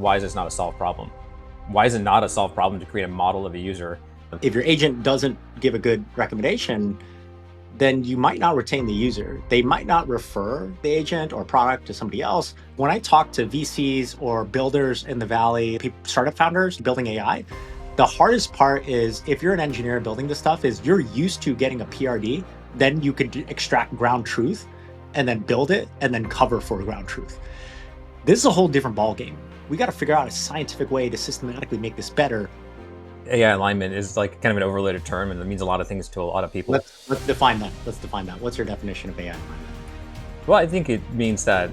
Why is this not a solved problem? Why is it not a solved problem to create a model of a user? If your agent doesn't give a good recommendation, then you might not retain the user. They might not refer the agent or product to somebody else. When I talk to VCs or builders in the Valley, startup founders building AI, the hardest part is if you're an engineer building this stuff is you're used to getting a PRD, then you could extract ground truth and then build it and then cover for ground truth. This is a whole different ballgame. We got to figure out a scientific way to systematically make this better. AI alignment is like kind of an overloaded term, and it means a lot of things to a lot of people. Let's define that. Let's define that. What's your definition of AI alignment? Well, I think it means that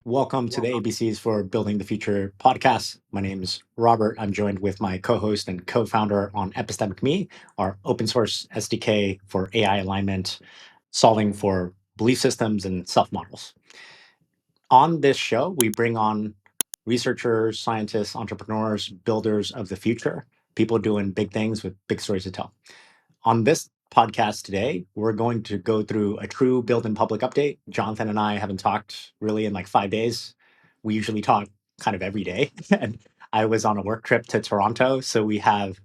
Welcome to the ABCs for Building the Future podcast. My name is Robert. I'm joined with my co-host and co-founder on Epistemic Me, our open source SDK for AI alignment, solving for belief systems and self-models. On this show, we bring on researchers, scientists, entrepreneurs, builders of the future, people doing big things with big stories to tell. On this podcast today, we're going to go through a true build in public update. Jonathan and I haven't talked really in like 5 days. We usually talk kind of every day. And I was on a work trip to Toronto. So we have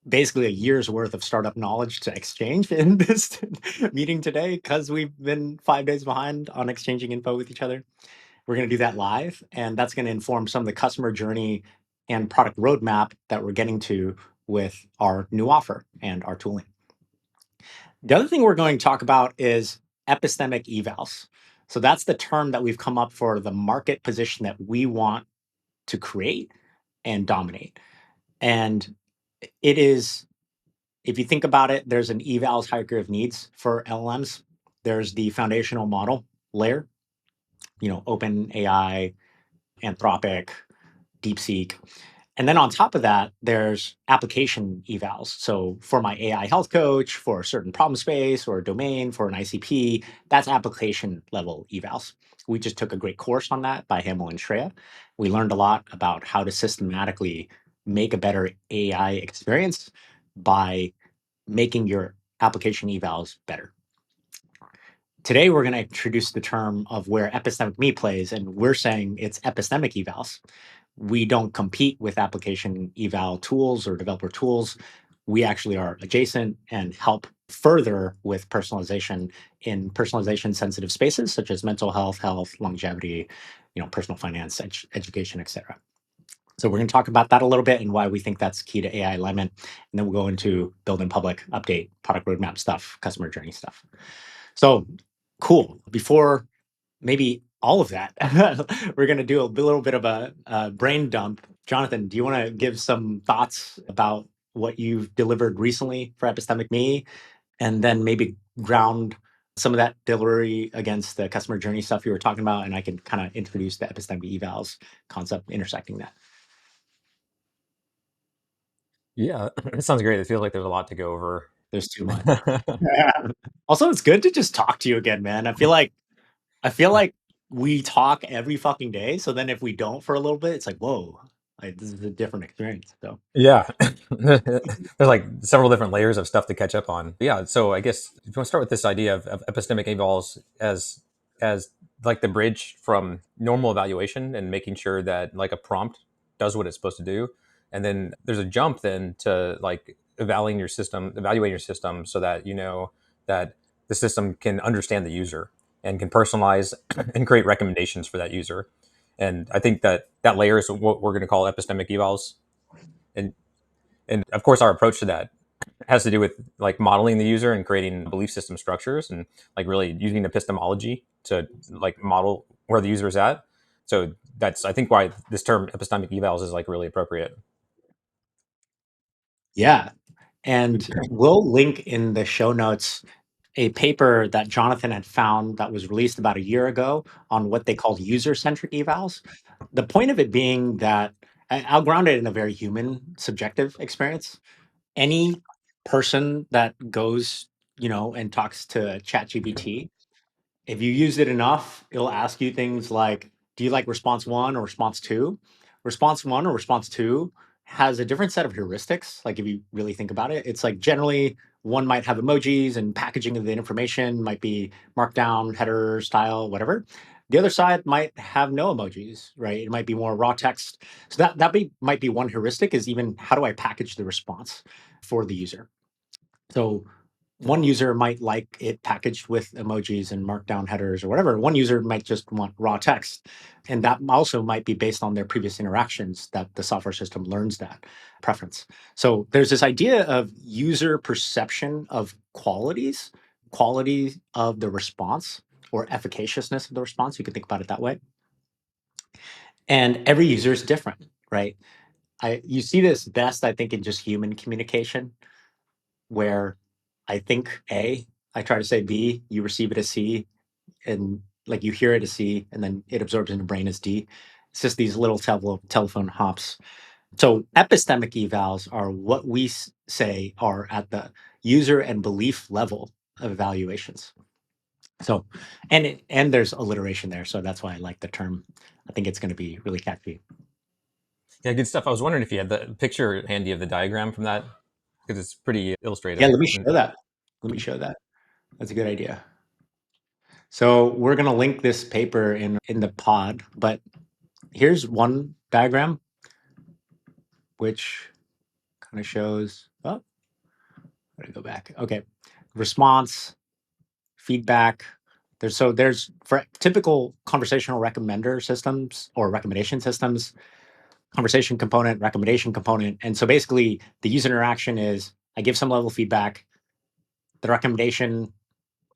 basically a year's worth of startup knowledge to exchange in this meeting today because we've been 5 days behind on exchanging info with each other. We're going to do that live, and that's going to inform some of the customer journey and product roadmap that we're getting to with our new offer and our tooling. The other thing we're going to talk about is epistemic evals. So that's the term that we've come up for the market position that we want to create and dominate. And it is, if you think about it, there's an evals hierarchy of needs for LLMs. There's the foundational model layer, OpenAI, Anthropic, DeepSeek. And then on top of that, there's application evals. So for my AI health coach, for a certain problem space or domain, for an ICP, that's application level evals. We just took a great course on that by Hamel and Shreya. We learned a lot about how to systematically make a better AI experience by making your application evals better. Today, we're going to introduce the term of where epistemic me plays, and we're saying it's epistemic evals. We don't compete with application eval tools or developer tools. We actually are adjacent and help further with personalization in personalization sensitive spaces such as mental health, longevity, personal finance, education, etc. So we're going to talk about that a little bit and why we think that's key to AI alignment. And then we'll go into build in public, update, product roadmap stuff, customer journey stuff. So cool. Before maybe all of that, we're going to do a little bit of a brain dump. Jonathan, do you want to give some thoughts about what you've delivered recently for Epistemic Me, and then maybe ground some of that delivery against the customer journey stuff you were talking about, and I can kind of introduce the epistemic evals concept intersecting that. yeah, it sounds great. It feels like there's a lot to go over. There's too much. Also, it's good to just talk to you again, man. I feel like we talk every fucking day. So then if we don't for a little bit, it's like, whoa, like this is a different experience. So Yeah, there's like several different layers of stuff to catch up on. Yeah, so I guess if you want to start with this idea of epistemic evals as like the bridge from normal evaluation and making sure that like a prompt does what it's supposed to do, and then there's a jump then to like evaluating your system so that you know that the system can understand the user and can personalize and create recommendations for that user. And I think that that layer is what we're going to call epistemic evals. And of course our approach to that has to do with like modeling the user and creating belief system structures and like really using epistemology to like model where the user is at. So that's I think why this term epistemic evals is like really appropriate. yeah. And we'll link in the show notes a paper that Jonathan had found that was released about a year ago on what they called user-centric evals. The point of it being that I'll ground it in a very human, subjective experience. Any person that goes, and talks to ChatGPT, if you use it enough, it'll ask you things like, do you like response one or response two? Response one or response two has a different set of heuristics. Like if you really think about it, it's like generally one might have emojis and packaging of the information might be markdown, header, style, whatever. The other side might have no emojis, right? It might be more raw text. So might be one heuristic is even how do I package the response for the user? So one user might like it packaged with emojis and markdown headers or whatever. One user might just want raw text. And that also might be based on their previous interactions that the software system learns that preference. So there's this idea of user perception of qualities, quality of the response or efficaciousness of the response. You can think about it that way. And every user is different, right? You see this best, I think, in just human communication where I think A, I try to say B, you receive it as C, and like you hear it as C, and then it absorbs in the brain as D. It's just these little telephone hops. So epistemic evals are what we say are at the user and belief level of evaluations. So, and there's alliteration there, so that's why I like the term. I think it's going to be really catchy. Yeah, good stuff. I was wondering if you had the picture handy of the diagram from that because it's pretty Yeah, illustrative. let me show that. Let me show that. That's a good idea. So we're going to link this paper in the pod, but here's one diagram which kind of shows, oh, let me go back. Okay. Response, feedback. There's for typical conversational recommender systems or recommendation systems, conversation component, recommendation component. And so basically the user interaction is I give some level of feedback, the recommendation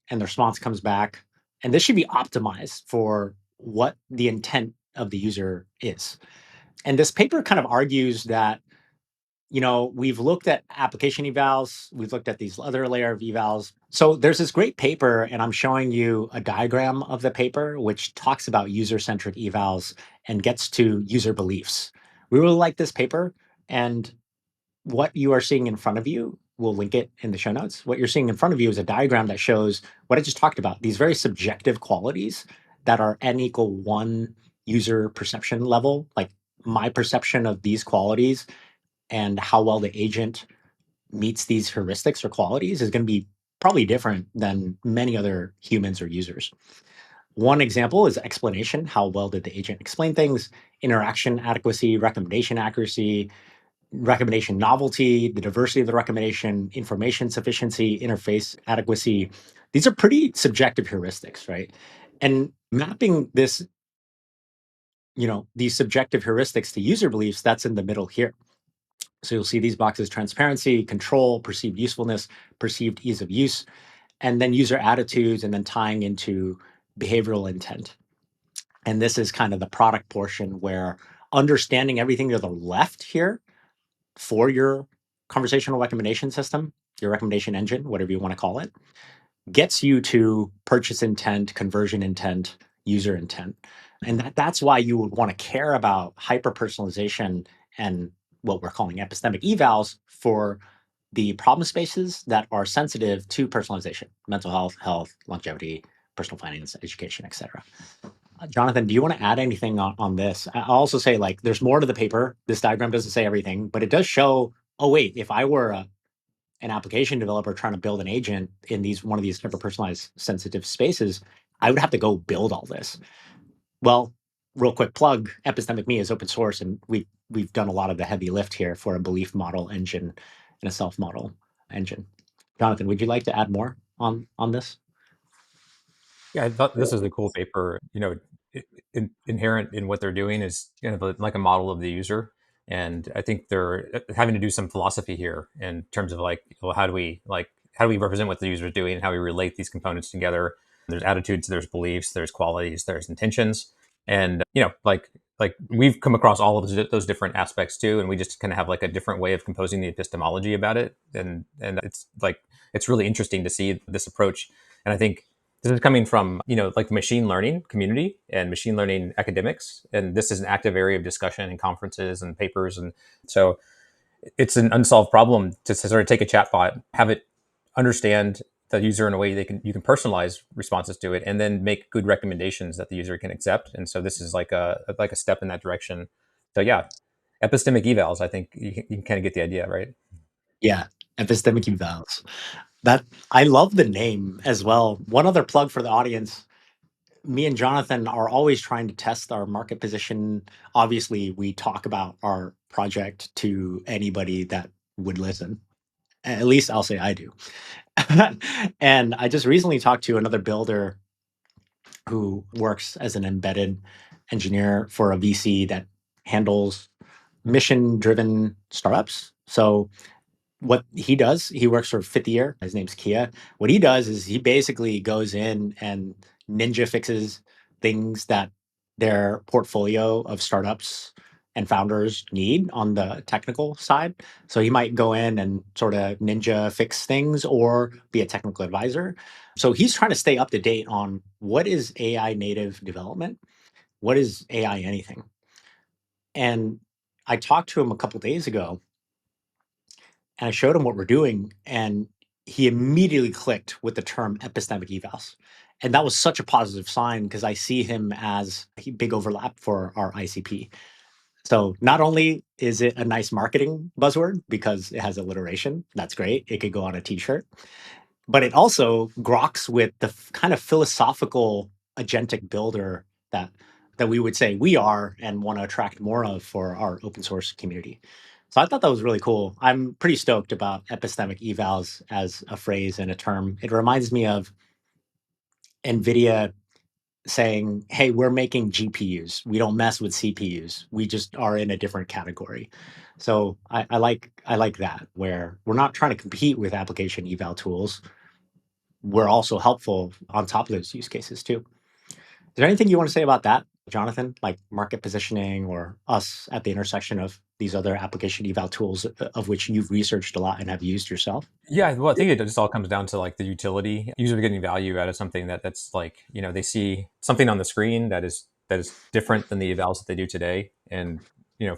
and the response comes back. And this should be optimized for what the intent of the user is. And this paper kind of argues that, we've looked at application evals, we've looked at these other layer of evals. So there's this great paper, and I'm showing you a diagram of the paper, which talks about user-centric evals and gets to user beliefs. We really like this paper, and what you are seeing in front of you, we'll link it in the show notes. What you're seeing in front of you is a diagram that shows what I just talked about, these very subjective qualities that are n equal 1 user perception level, like my perception of these qualities and how well the agent meets these heuristics or qualities is going to be probably different than many other humans or users. One example is explanation. How well did the agent explain things? Interaction adequacy, recommendation accuracy, recommendation novelty, the diversity of the recommendation, information sufficiency, interface adequacy. These are pretty subjective heuristics, right? And mapping these subjective heuristics to user beliefs, that's in the middle here. So you'll see these boxes: transparency, control, perceived usefulness, perceived ease of use, and then user attitudes, and then tying into behavioral intent. And this is kind of the product portion where understanding everything to the left here for your conversational recommendation system, your recommendation engine, whatever you want to call it, gets you to purchase intent, conversion intent, user intent. And that's why you would want to care about hyper personalization and what we're calling epistemic evals for the problem spaces that are sensitive to personalization: mental health, longevity, personal finance, education, etc. Jonathan, do you want to add anything on this? I'll also say, like, there's more to the paper. This diagram doesn't say everything, but it does show, oh, wait, if I were an application developer trying to build an agent in one of these hyper personalized sensitive spaces, I would have to go build all this. Well, real quick plug, Epistemic Me is open source, and we've done a lot of the heavy lift here for a belief model engine and a self model engine. Jonathan, would you like to add more on this? Yeah, I thought this is a cool paper. Inherent in what they're doing is kind of like a model of the user, and I think they're having to do some philosophy here in terms of like, well, how do we represent what the user is doing, and how we relate these components together. There's attitudes, there's beliefs, there's qualities, there's intentions, and like we've come across all of those different aspects too, and we just kind of have like a different way of composing the epistemology about it, and it's really interesting to see this approach, and I think this is coming from, like the machine learning community and machine learning academics. And this is an active area of discussion in conferences and papers. And so it's an unsolved problem to sort of take a chatbot, have it understand the user in a way you can personalize responses to it, and then make good recommendations that the user can accept. And so this is like a step in that direction. So yeah, epistemic evals. I think you can kind of get the idea, right? Yeah, epistemic evals. That I love the name as well. One other plug for the audience. Me and Jonathan are always trying to test our market position. Obviously, we talk about our project to anybody that would listen. At least I'll say I do. And I just recently talked to another builder who works as an embedded engineer for a VC that handles mission driven startups. So what he does, he works for Fifth Year. His name's Kia. What he does is he basically goes in and ninja fixes things that their portfolio of startups and founders need on the technical side. So he might go in and sort of ninja fix things or be a technical advisor. So he's trying to stay up to date on what is AI native development, what is AI anything. And I talked to him a couple days ago and I showed him what we're doing, and he immediately clicked with the term epistemic evals. And that was such a positive sign because I see him as a big overlap for our ICP. So not only is it a nice marketing buzzword because it has alliteration, that's great. It could go on a t-shirt, but it also groks with the kind of philosophical agentic builder that we would say we are and want to attract more of for our open source community. So I thought that was really cool. I'm pretty stoked about epistemic evals as a phrase and a term. It reminds me of NVIDIA saying, hey, we're making GPUs. We don't mess with CPUs. We just are in a different category. So I like that, where we're not trying to compete with application eval tools. We're also helpful on top of those use cases too. Is there anything you want to say about that, Jonathan? Like market positioning or us at the intersection of these other application eval tools of which you've researched a lot and have used yourself? Yeah, well, I think it just all comes down to like the utility. Users are getting value out of something that's like, they see something on the screen that is different than the evals that they do today. And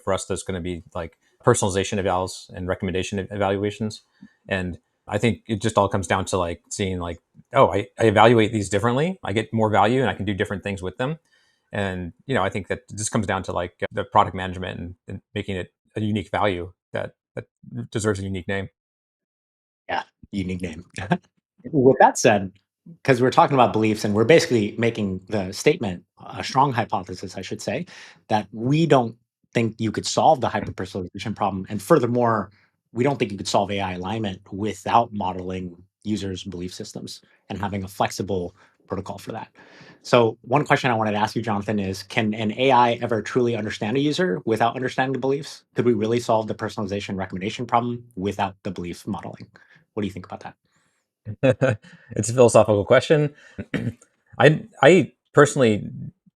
for us, there's going to be like personalization evals and recommendation evaluations. And I think it just all comes down to like seeing like, oh, I evaluate these differently. I get more value and I can do different things with them. And I think that just comes down to like the product management and making it a unique value that deserves a unique name. Yeah, unique name. With that said, because we're talking about beliefs and we're basically making the statement, a strong hypothesis, I should say, that we don't think you could solve the hyperpersonalization problem. And furthermore, we don't think you could solve AI alignment without modeling users' belief systems and having a flexible protocol for that. So, one question I wanted to ask you, Jonathan, is can an AI ever truly understand a user without understanding the beliefs? Could we really solve the personalization recommendation problem without the belief modeling? What do you think about that? It's a philosophical question. I personally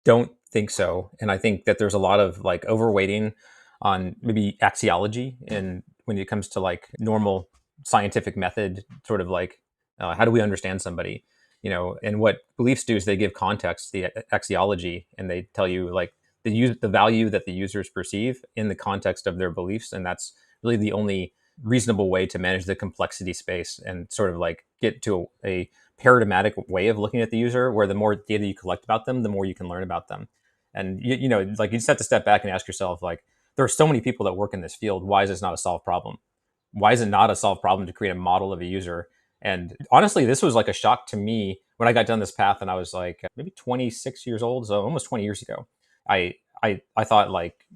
don't think so, and I think that there's a lot of like overweighting on maybe axiology, and when it comes to like normal scientific method, sort of like how do we understand somebody, and what beliefs do is they give context to the axiology, and they tell you like the value that the users perceive in the context of their beliefs, and that's really the only reasonable way to manage the complexity space and sort of like get to a paradigmatic way of looking at the user where the more data you collect about them, the more you can learn about them. And like you just have to step back and ask yourself, like, there are so many people that work in this field. Why is this not a solved problem? Why is it not a solved problem to create a model of a user? And honestly, this was like a shock to me when I got down this path and I was like maybe 26 years old, so almost 20 years ago. I thought like,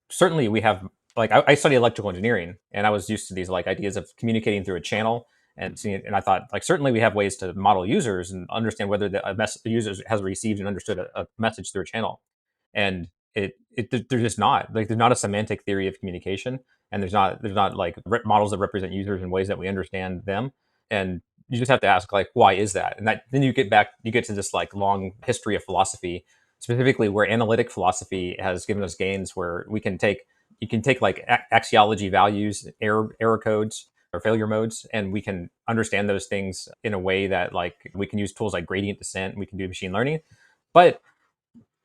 certainly we have like I study electrical engineering and I was used to these like ideas of communicating through a channel and seeing it, and I thought like certainly we have ways to model users and understand whether the user has received and understood a message through a channel, and they're just not like there's not a semantic theory of communication, and there's not like models that represent users in ways that we understand them, and you just have to ask like why is that, and that then you get to this like long history of philosophy, specifically where analytic philosophy has given us gains where you can take like axiology values, error codes or failure modes, and we can understand those things in a way that like we can use tools like gradient descent, we can do machine learning, but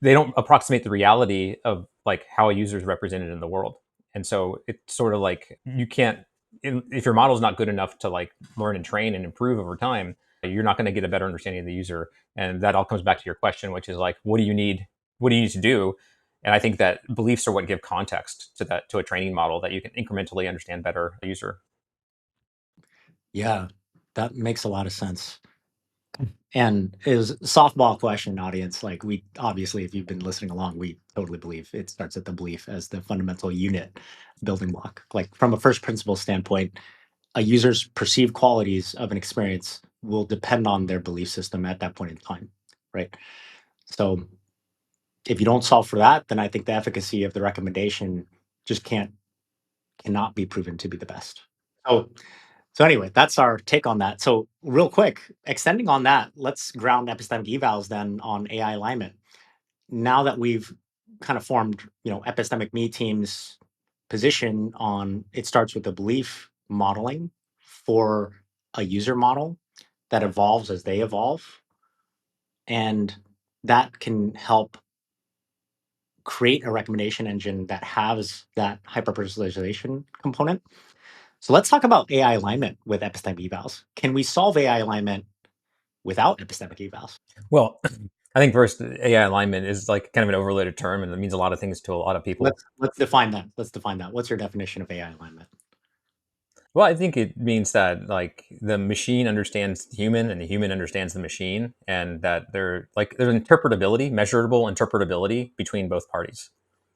they don't approximate the reality of like how a user is represented in the world. And so it's sort of like you can't, if your model is not good enough to like learn and train and improve over time, you're not going to get a better understanding of the user. And that all comes back to your question, which is like, what do you need? What do you need to do? And I think that beliefs are what give context to that, to a training model that you can incrementally understand better a user. Yeah, that makes a lot of sense. And is softball question, audience. Like, we obviously, if you've been listening along, we totally believe it starts at the belief as the fundamental unit building block. Like, from a first principle standpoint, a user's perceived qualities of an experience will depend on their belief system at that point in time, right? So if you don't solve for that, then I think the efficacy of the recommendation just cannot be proven to be the best. So anyway, that's our take on that. So real quick, extending on that, let's ground epistemic evals then on AI alignment. Now that we've kind of formed, epistemic me team's position on, it starts with the belief modeling for a user model that evolves as they evolve, and that can help create a recommendation engine that has that hyperpersonalization component. So let's talk about AI alignment with epistemic evals. Can we solve AI alignment without epistemic evals? Well, I think first AI alignment is like kind of an overloaded term, and it means a lot of things to a lot of people. Let's define that. Let's define that. What's your definition of AI alignment? Well, I think it means that like the machine understands the human and the human understands the machine, and that there's interpretability, measurable interpretability between both parties.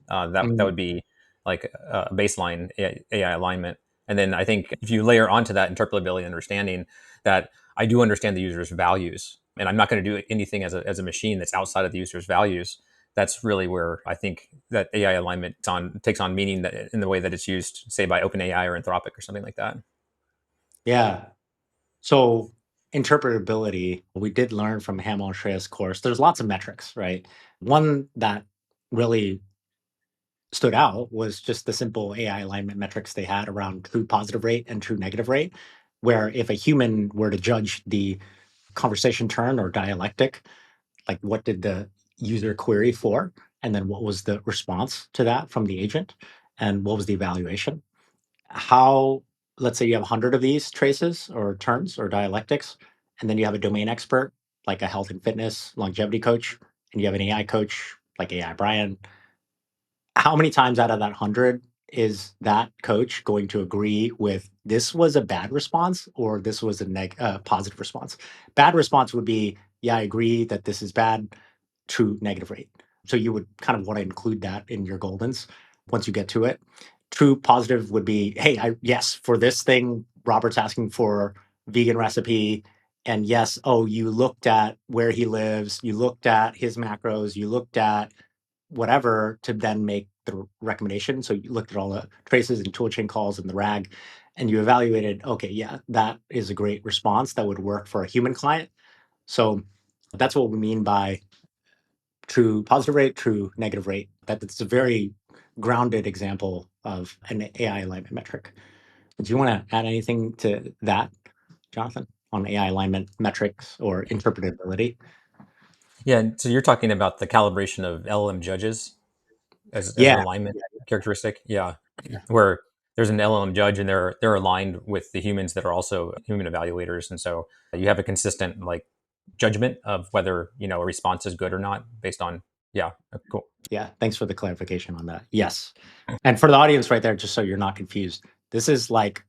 That Mm, would be like a baseline AI alignment. And then I think if you layer onto that interpretability and understanding that I do understand the user's values, and I'm not going to do anything as a machine that's outside of the user's values. That's really where I think that AI alignment takes on meaning that in the way that it's used, say by OpenAI or Anthropic or something like that. yeah. So interpretability, we did learn from Hamill and Shreya's course. There's lots of metrics, right? One that really stood out was just the simple AI alignment metrics they had around true positive rate and true negative rate, where if a human were to judge the conversation turn or dialectic, like what did the user query for, and then what was the response to that from the agent, and what was the evaluation. How, let's say you have 100 of these traces or turns or dialectics, and then you have a domain expert like a health and fitness longevity coach, and you have an AI coach like AI Brian. How many times out of that 100 is that coach going to agree with this was a bad response or this was a positive response? Bad response would be, yeah, I agree that this is bad. True negative rate. So you would kind of want to include that in your goldens once you get to it. True positive would be, hey, yes, for this thing, Robert's asking for vegan recipe. And yes, oh, you looked at where he lives, you looked at his macros, you looked at whatever to then make the recommendation. So you looked at all the traces and toolchain calls and the RAG, and you evaluated, okay, yeah, that is a great response that would work for a human client. So that's what we mean by true positive rate, true negative rate. That's a very grounded example of an AI alignment metric. Do you want to add anything to that, Jonathan, on AI alignment metrics or interpretability? Yeah, so you're talking about the calibration of LLM judges as an Yeah, alignment characteristic. Yeah, where there's an LLM judge and they're aligned with the humans that are also human evaluators, and so you have a consistent like judgment of whether a response is good or not based on. Yeah, cool. yeah. Thanks for the clarification on that. Yes. And for the audience right there, just so you're not confused, this is like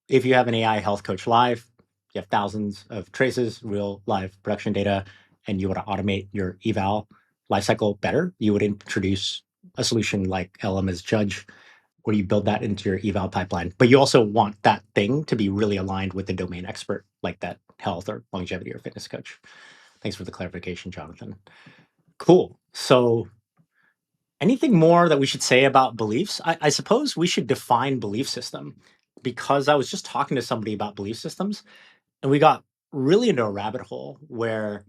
if you have an AI health coach live, you have thousands of traces, real live production data, and you want to automate your eval lifecycle better, you would introduce a solution like LM as Judge, where you build that into your eval pipeline. But you also want that thing to be really aligned with the domain expert, like that health or longevity or fitness coach. Thanks for the clarification, Jonathan. Cool. So anything more that we should say about beliefs? I suppose we should define belief system, because I was just talking to somebody about belief systems and we got really into a rabbit hole where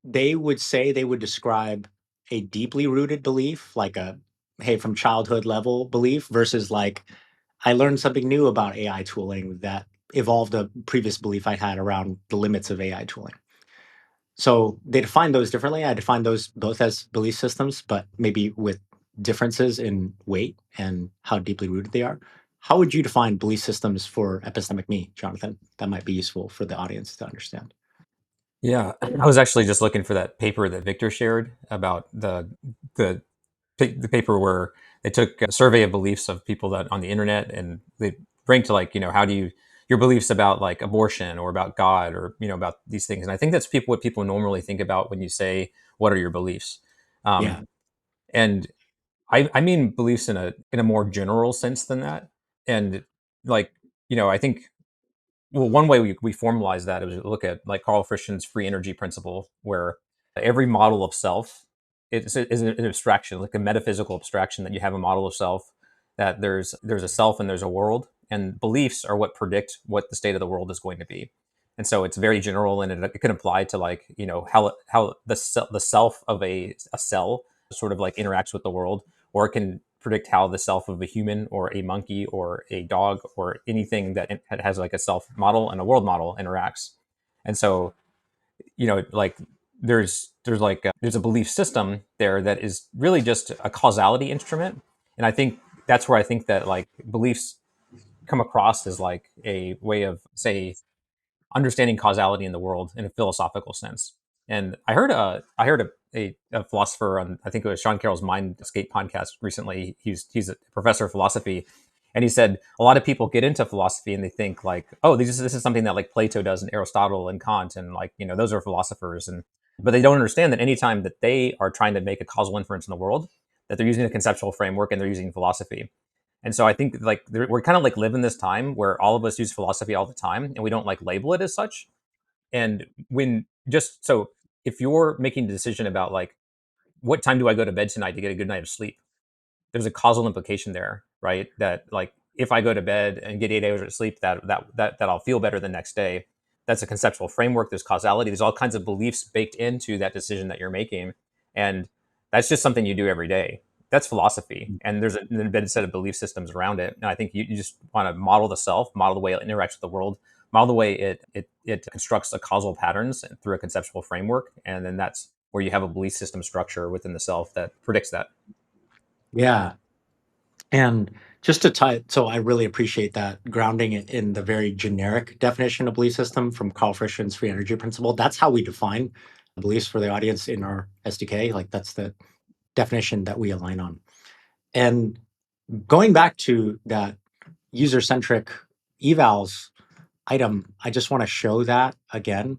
they would say they would describe a deeply rooted belief, like a, hey, from childhood level belief, versus like, I learned something new about AI tooling that evolved a previous belief I had around the limits of AI tooling. So they define those differently. I define those both as belief systems, but maybe with differences in weight and how deeply rooted they are. How would you define belief systems for epistemic me, Jonathan? That might be useful for the audience to understand. Yeah, I was actually just looking for that paper that Victor shared about the the paper where they took a survey of beliefs of people that on the internet, and they ranked like, how do you your beliefs about like abortion or about God, or about these things. And I think that's people what people normally think about when you say what are your beliefs. Yeah. And I mean beliefs in a more general sense than that. And like, I think, well, one way we formalize that is look at like Carl Friston's free energy principle, where every model of self is an abstraction, like a metaphysical abstraction, that you have a model of self, that there's a self and there's a world, and beliefs are what predict what the state of the world is going to be. And so it's very general, and it can apply to like, how the self of a cell sort of like interacts with the world, or it can predict how the self of a human or a monkey or a dog or anything that has like a self model and a world model interacts. And so, like there's a belief system there that is really just a causality instrument. And I think that's where I think that like beliefs come across as like a way of, say, understanding causality in the world in a philosophical sense. And I heard a philosopher on, I think it was Sean Carroll's Mindscape podcast recently. He's a professor of philosophy, and he said a lot of people get into philosophy and they think like, oh, this is something that like Plato does and Aristotle and Kant, and like, those are philosophers. And but they don't understand that anytime that they are trying to make a causal inference in the world, that they're using a conceptual framework and they're using philosophy. And so I think like we're kind of like live in this time where all of us use philosophy all the time and we don't like label it as such. And when just so if you're making a decision about like what time do I go to bed tonight to get a good night of sleep, there's a causal implication there, right? That like if I go to bed and get 8 hours of sleep, that I'll feel better the next day. That's a conceptual framework. There's causality. There's all kinds of beliefs baked into that decision that you're making, and that's just something you do every day. That's philosophy, and there's an embedded set of belief systems around it. And I think you just want to model the self, model the way it interacts with the world, model the way it constructs the causal patterns through a conceptual framework, and then that's where you have a belief system structure within the self that predicts that. Yeah. And just to tie, so I really appreciate that grounding it in the very generic definition of belief system from Carl Friston's free energy principle. That's how we define beliefs for the audience in our SDK. Like that's the definition that we align on. And going back to that user-centric evals item, I just want to show that again.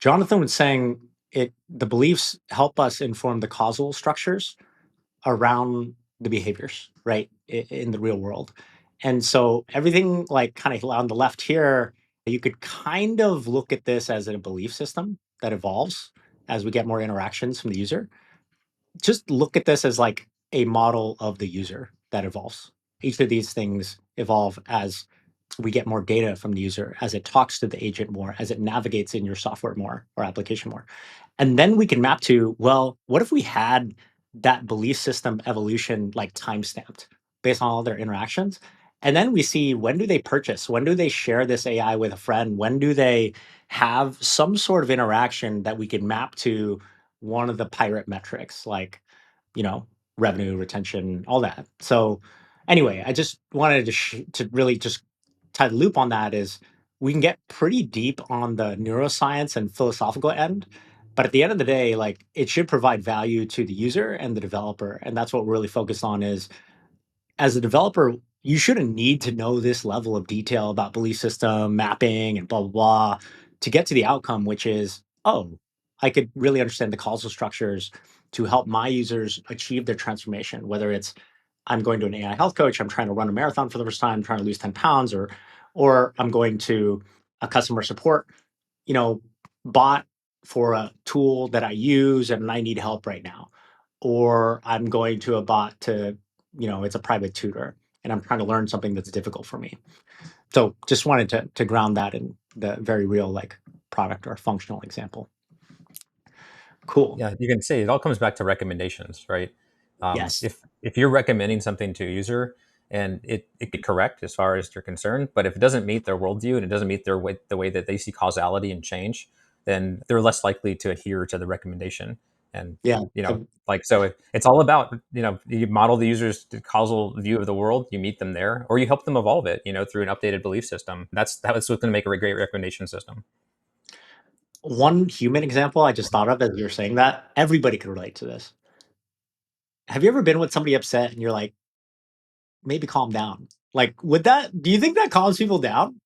Jonathan was saying the beliefs help us inform the causal structures around the behaviors, right, in the real world. And so everything like kind of on the left here, you could kind of look at this as a belief system that evolves as we get more interactions from the user. Just look at this as like a model of the user that evolves. Each of these things evolve as we get more data from the user, as it talks to the agent more, as it navigates in your software more or application more. And then we can map to, well, what if we had that belief system evolution like time stamped based on all their interactions? And then we see, when do they purchase? When do they share this AI with a friend? When do they have some sort of interaction that we can map to one of the pirate metrics, like, you know, revenue, retention, all that. So anyway, I just wanted to really just tie the loop on that is we can get pretty deep on the neuroscience and philosophical end, but at the end of the day, like it should provide value to the user and the developer. And that's what we're really focused on is, as a developer, you shouldn't need to know this level of detail about belief system mapping and blah, blah, blah to get to the outcome, which is, oh, I could really understand the causal structures to help my users achieve their transformation, whether it's I'm going to an AI health coach, I'm trying to run a marathon for the first time, trying to lose 10 pounds, or I'm going to a customer support, you know, bot for a tool that I use and I need help right now. Or I'm going to a bot to, it's a private tutor and I'm trying to learn something that's difficult for me. So just wanted to ground that in the very real like product or functional example. Cool. Yeah, you can say it all comes back to recommendations, right? Yes. If you're recommending something to a user and it could correct as far as you're concerned, but if it doesn't meet their worldview and it doesn't meet the way that they see causality and change, then they're less likely to adhere to the recommendation. And Yeah. like so, it's all about you model the user's causal view of the world, you meet them there, or you help them evolve it, through an updated belief system. That's what's going to make a great recommendation system. One human example I just thought of as you're saying that, everybody can relate to this. Have you ever been with somebody upset and you're like, maybe calm down? Like, would that, do you think that calms people down?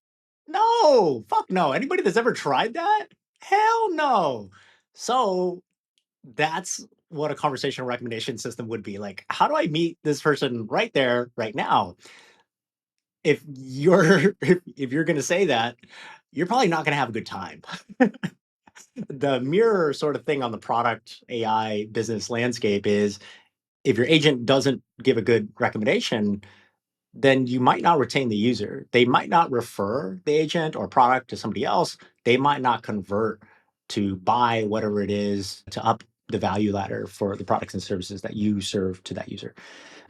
No, fuck no. Anybody that's ever tried that? Hell no. So that's what a conversational recommendation system would be like. How do I meet this person right there, right now? If you're if you're going to say that, you're probably not going to have a good time. The mirror sort of thing on the product AI business landscape is if your agent doesn't give a good recommendation, then you might not retain the user. They might not refer the agent or product to somebody else. They might not convert to buy whatever it is to up the value ladder for the products and services that you serve to that user.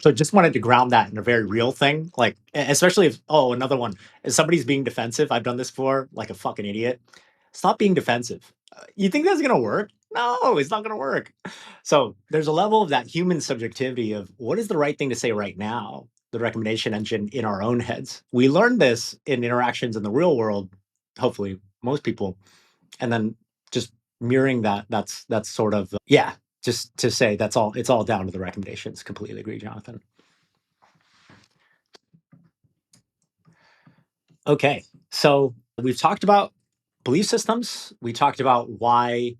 So just wanted to ground that in a very real thing. Like, especially if, oh, another one, if somebody's being defensive, I've done this before, like a fucking idiot. Stop being defensive. You think that's going to work? No, it's not going to work. So there's a level of that human subjectivity of what is the right thing to say right now, the recommendation engine in our own heads. We learn this in interactions in the real world, hopefully, most people. And then just mirroring that, that's sort of, yeah, just to say that's all, it's all down to the recommendations. Completely agree, Jonathan. Okay, so we've talked about belief systems. We talked about why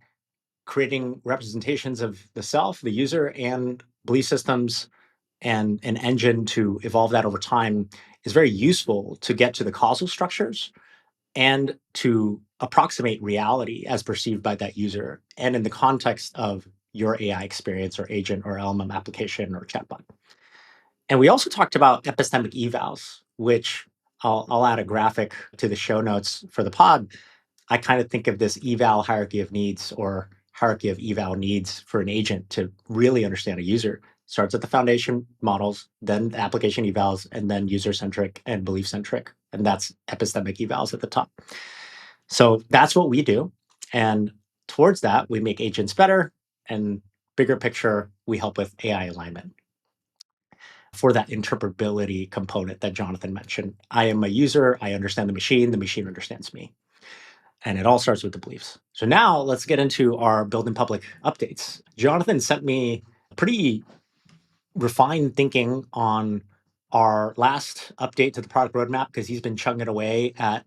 creating representations of the self, the user, and belief systems and an engine to evolve that over time is very useful to get to the causal structures and to approximate reality as perceived by that user and in the context of your AI experience or agent or LLM application or chatbot. And we also talked about epistemic evals, which I'll add a graphic to the show notes for the pod. I kind of think of this eval hierarchy of needs or hierarchy of eval needs for an agent to really understand a user. Starts at the foundation models, then the application evals, and then user-centric and belief-centric. And that's epistemic evals at the top. So that's what we do. And towards that, we make agents better. And bigger picture, we help with AI alignment for that interpretability component that Jonathan mentioned. I am a user, I understand the machine understands me. And it all starts with the beliefs. So now let's get into our build in public updates. Jonathan sent me pretty refined thinking on our last update to the product roadmap because he's been chugging away at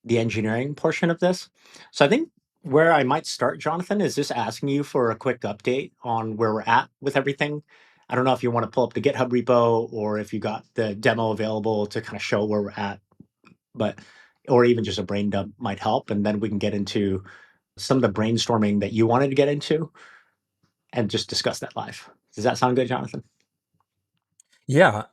the engineering portion of this. So I think where I might start, Jonathan, is just asking you for a quick update on where we're at with everything. I don't know if you want to pull up the GitHub repo or if you got the demo available to kind of show where we're at, but or even just a brain dump might help. And then we can get into some of the brainstorming that you wanted to get into and just discuss that live. Does that sound good, Jonathan? Yeah.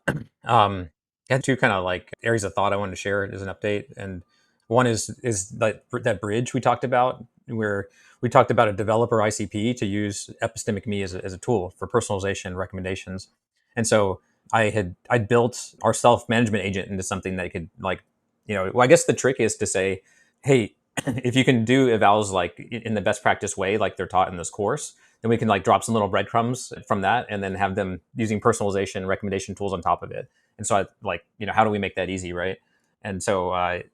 I had two kind of like areas of thought I wanted to share as an update, and one is that bridge we talked about, where we talked about a developer ICP to use Epistemic Me as a tool for personalization recommendations, and so I built our self management agent into something that could like, well, I guess the trick is to say, hey, if you can do evals like in the best practice way, like they're taught in this course, then we can like drop some little breadcrumbs from that and then have them using personalization recommendation tools on top of it. And so I like, how do we make that easy, right? And so I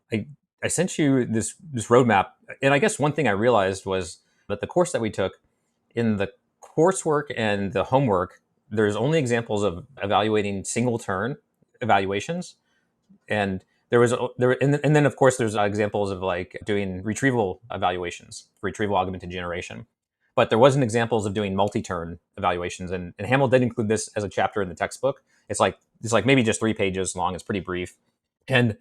sent you this roadmap, and I guess one thing I realized was that the course that we took, in the coursework and the homework, there's only examples of evaluating single turn evaluations, and and then of course there's examples of like doing retrieval evaluations, retrieval augmented generation, but there wasn't examples of doing multi-turn evaluations, and Hamel did include this as a chapter in the textbook. It's like maybe just 3 pages long. It's pretty brief. And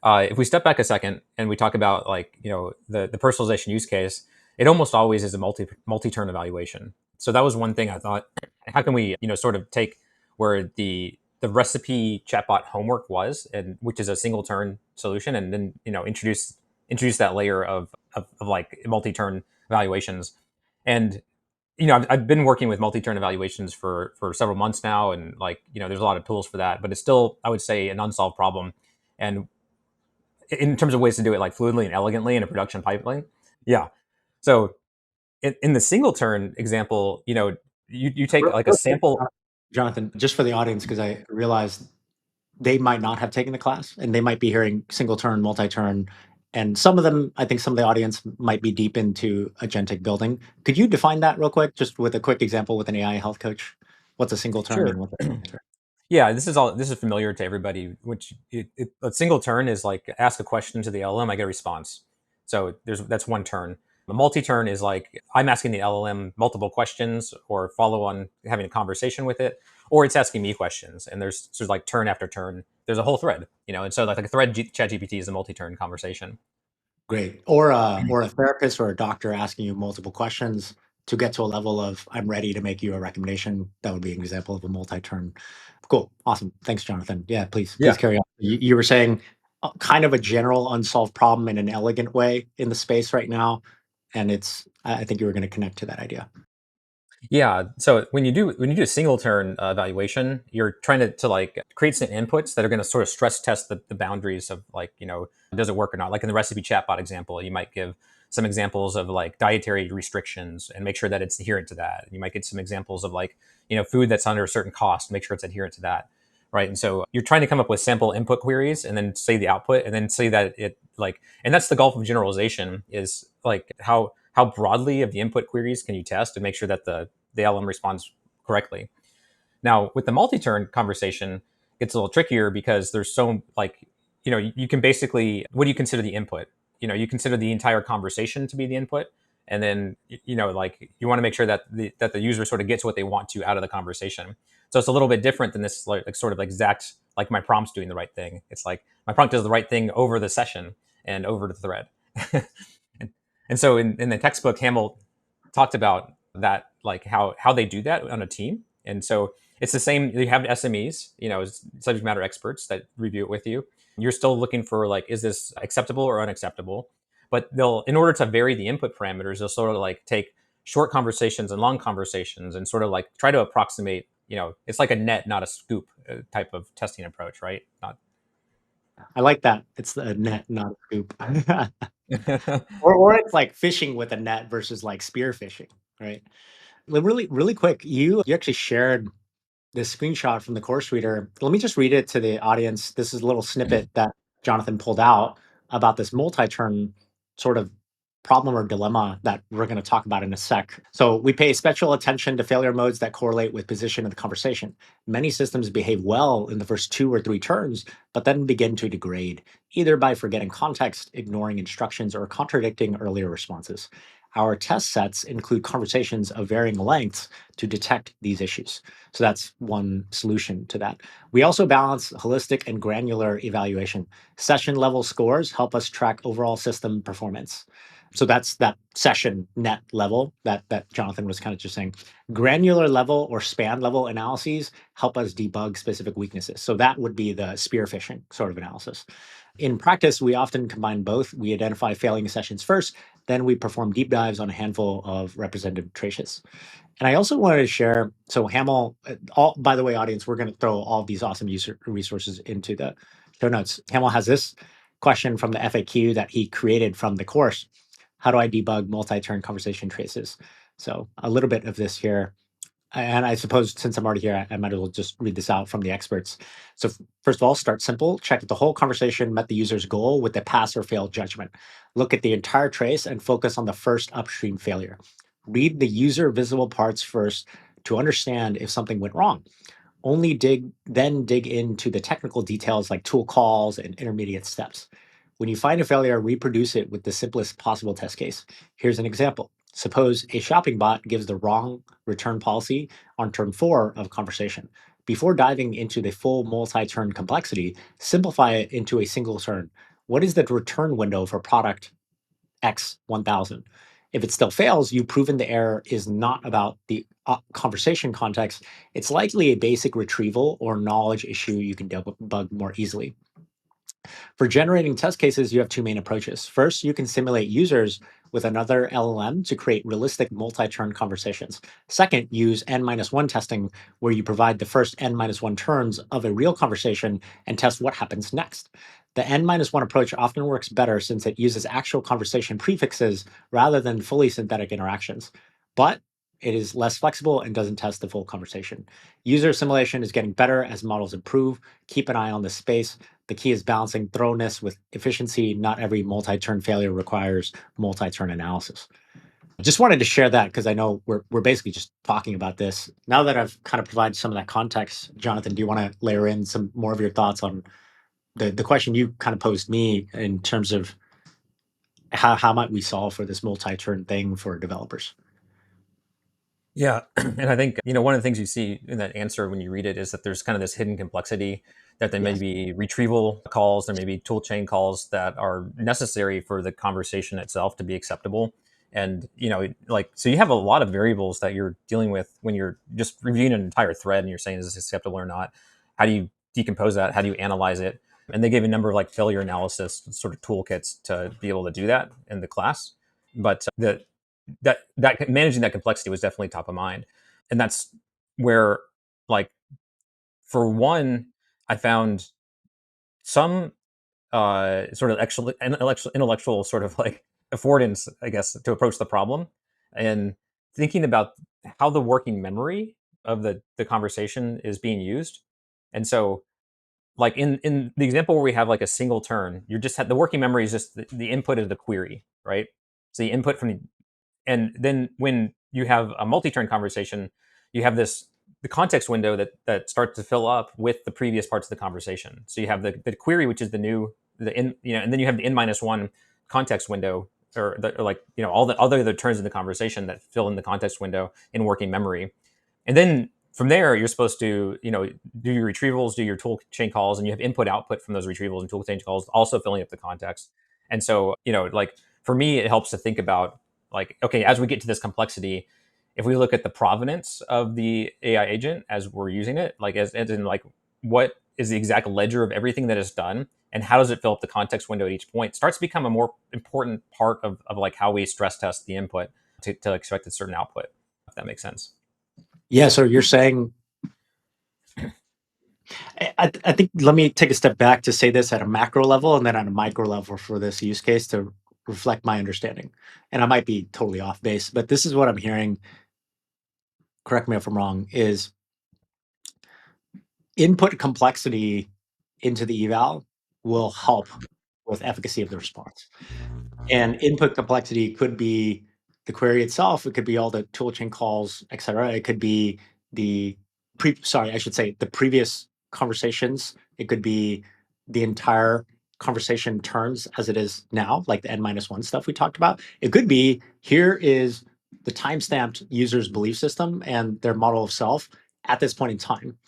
if we step back a second and we talk about like the personalization use case, it almost always is a multi-turn evaluation. So that was one thing I thought, how can we sort of take where the recipe chatbot homework was, and which is a single turn solution, and then introduce that layer of like multi-turn evaluations. And I've been working with multi-turn evaluations for several months now, and like there's a lot of tools for that, but it's still, I would say, an unsolved problem. And in terms of ways to do it like fluidly and elegantly in a production pipeline, yeah. So in the single turn example, you take like a Real quick, sample. Jonathan, just for the audience, because I realized they might not have taken the class and they might be hearing single turn, multi turn. And some of them, I think some of the audience might be deep into agentic building. Could you define that real quick, just with a quick example with an AI health coach? What's a single turn and Sure. what's a multi-turn? Yeah, this is familiar to everybody. Which a single turn is like ask a question to the LLM, I get a response. So that's one turn. A multi-turn is like I'm asking the LLM multiple questions or follow on having a conversation with it, or it's asking me questions. And there's sort of like turn after turn. There's a whole thread, And so like a thread ChatGPT is a multi-turn conversation. Great. Or a therapist or a doctor asking you multiple questions to get to a level of I'm ready to make you a recommendation. That would be an example of a multi-turn. Cool. Awesome. Thanks, Jonathan. Yeah, please Yeah. carry on. You were saying kind of a general unsolved problem in an elegant way in the space right now. And I think you were going to connect to that idea. Yeah. So when you do a single turn evaluation, you're trying to like create some inputs that are going to sort of stress test the boundaries of like does it work or not. Like in the recipe chatbot example, you might give some examples of like dietary restrictions and make sure that it's adherent to that. You might get some examples of like food that's under a certain cost, make sure it's adherent to that. Right. And so you're trying to come up with sample input queries and then say the output and then say that it like, and that's the gulf of generalization is like how broadly of the input queries can you test to make sure that the LM responds correctly. Now, with the multi-turn conversation, it's a little trickier because there's so like, you can basically, what do you consider the input? You consider the entire conversation to be the input, and then like you want to make sure that the user sort of gets what they want to out of the conversation. So it's a little bit different than this like sort of exact like my prompt's doing the right thing. It's like my prompt does the right thing over the session and over the thread. and, and so in the textbook, Hamill talked about that, like how they do that on a team. And so it's the same. You have SMEs, subject matter experts that review it with you. You're still looking for like, is this acceptable or unacceptable? But they'll, in order to vary the input parameters, they'll sort of like take short conversations and long conversations and sort of like try to approximate. It's like a net, not a scoop type of testing approach, right? Not. I like that. It's a net, not a scoop. Or it's like fishing with a net versus like spear fishing, right? Really, really quick, you actually shared this screenshot from the course reader. Let me just read it to the audience. This is a little snippet that Jonathan pulled out about this multi-turn sort of problem or dilemma that we're going to talk about in a sec. So we pay special attention to failure modes that correlate with position of the conversation. Many systems behave well in the first 2 or 3 turns, but then begin to degrade, either by forgetting context, ignoring instructions, or contradicting earlier responses. Our test sets include conversations of varying lengths to detect these issues. So that's one solution to that. We also balance holistic and granular evaluation. Session level scores help us track overall system performance. So that's that session net level that Jonathan was kind of just saying. Granular level or span level analyses help us debug specific weaknesses. So that would be the spear phishing sort of analysis. In practice, we often combine both. We identify failing sessions first, then we perform deep dives on a handful of representative traces. And I also wanted to share, so Hamill, by the way, audience, we're going to throw all of these awesome user resources into the show notes. Hamill has this question from the FAQ that he created from the course. How do I debug multi-turn conversation traces? So a little bit of this here. And I suppose since I'm already here, I might as well just read this out from the experts. So first of all, start simple. Check if the whole conversation met the user's goal with the pass or fail judgment. Look at the entire trace and focus on the first upstream failure. Read the user visible parts first to understand if something went wrong. Only then dig into the technical details like tool calls and intermediate steps. When you find a failure, reproduce it with the simplest possible test case. Here's an example. Suppose a shopping bot gives the wrong return policy on turn 4 of conversation. Before diving into the full multi-turn complexity, simplify it into a single turn. What is the return window for product X 1000? If it still fails, you've proven the error is not about the conversation context. It's likely a basic retrieval or knowledge issue you can debug more easily. For generating test cases, you have 2 main approaches. First, you can simulate users with another LLM to create realistic multi-turn conversations. Second, use N-1 testing, where you provide the first N-1 turns of a real conversation and test what happens next. The N-1 approach often works better since it uses actual conversation prefixes rather than fully synthetic interactions. But it is less flexible and doesn't test the full conversation. User simulation is getting better as models improve. Keep an eye on this space. The key is balancing thoroughness with efficiency. Not every multi-turn failure requires multi-turn analysis. Just wanted to share that because I know we're basically just talking about this. Now that I've kind of provided some of that context, Jonathan, do you want to layer in some more of your thoughts on the question you kind of posed me in terms of how might we solve for this multi-turn thing for developers? Yeah, and I think one of the things you see in that answer when you read it is that there's kind of this hidden complexity that there may Yes. be retrieval calls, there may be tool chain calls that are necessary for the conversation itself to be acceptable. And like so, you have a lot of variables that you're dealing with when you're just reviewing an entire thread and you're saying is this acceptable or not. How do you decompose that? How do you analyze it? And they gave a number of like failure analysis sort of toolkits to be able to do that in the class. But that managing that complexity was definitely top of mind, and that's where, like, for one, I found some sort of intellectual sort of like affordance, I guess, to approach the problem, and thinking about how the working memory of the conversation is being used. And so, like in the example where we have like a single turn, you're just the working memory is just the input of the query, right? So the input from and then when you have a multi-turn conversation, you have the context window that starts to fill up with the previous parts of the conversation. So you have the query, which is the new the in and then you have the n-1 context window, or like all the other turns in the conversation that fill in the context window in working memory. And then from there, you're supposed to, do your retrievals, do your tool chain calls, and you have input output from those retrievals and tool chain calls, also filling up the context. And so, like for me, it helps to think about, like, okay, as we get to this complexity, if we look at the provenance of the AI agent as we're using it, like as in like what is the exact ledger of everything that is done, and how does it fill up the context window at each point, starts to become a more important part of like how we stress test the input to expect a certain output, if that makes sense. Yeah. So you're saying, I think, let me take a step back to say this at a macro level and then on a micro level for this use case to reflect my understanding. And I might be totally off base, but this is what I'm hearing. Correct me if I'm wrong, is input complexity into the eval will help with efficacy of the response. And input complexity could be the query itself. It could be all the toolchain calls, et cetera. It could be I should say the previous conversations. It could be the entire conversation turns as it is now, like the n-1 stuff we talked about. It could be, here is the timestamped user's belief system and their model of self at this point in time.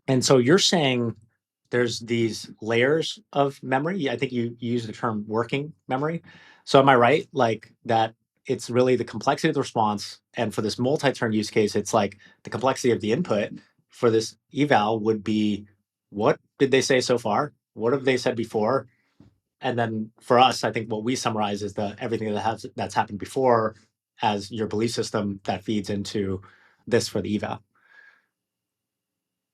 And so you're saying there's these layers of memory. I think you use the term working memory. So am I right? Like that it's really the complexity of the response. And for this multi-turn use case, it's like the complexity of the input for this eval would be, what did they say so far? What have they said before? And then for us, I think what we summarize is the everything that's happened before as your belief system that feeds into this for the eval.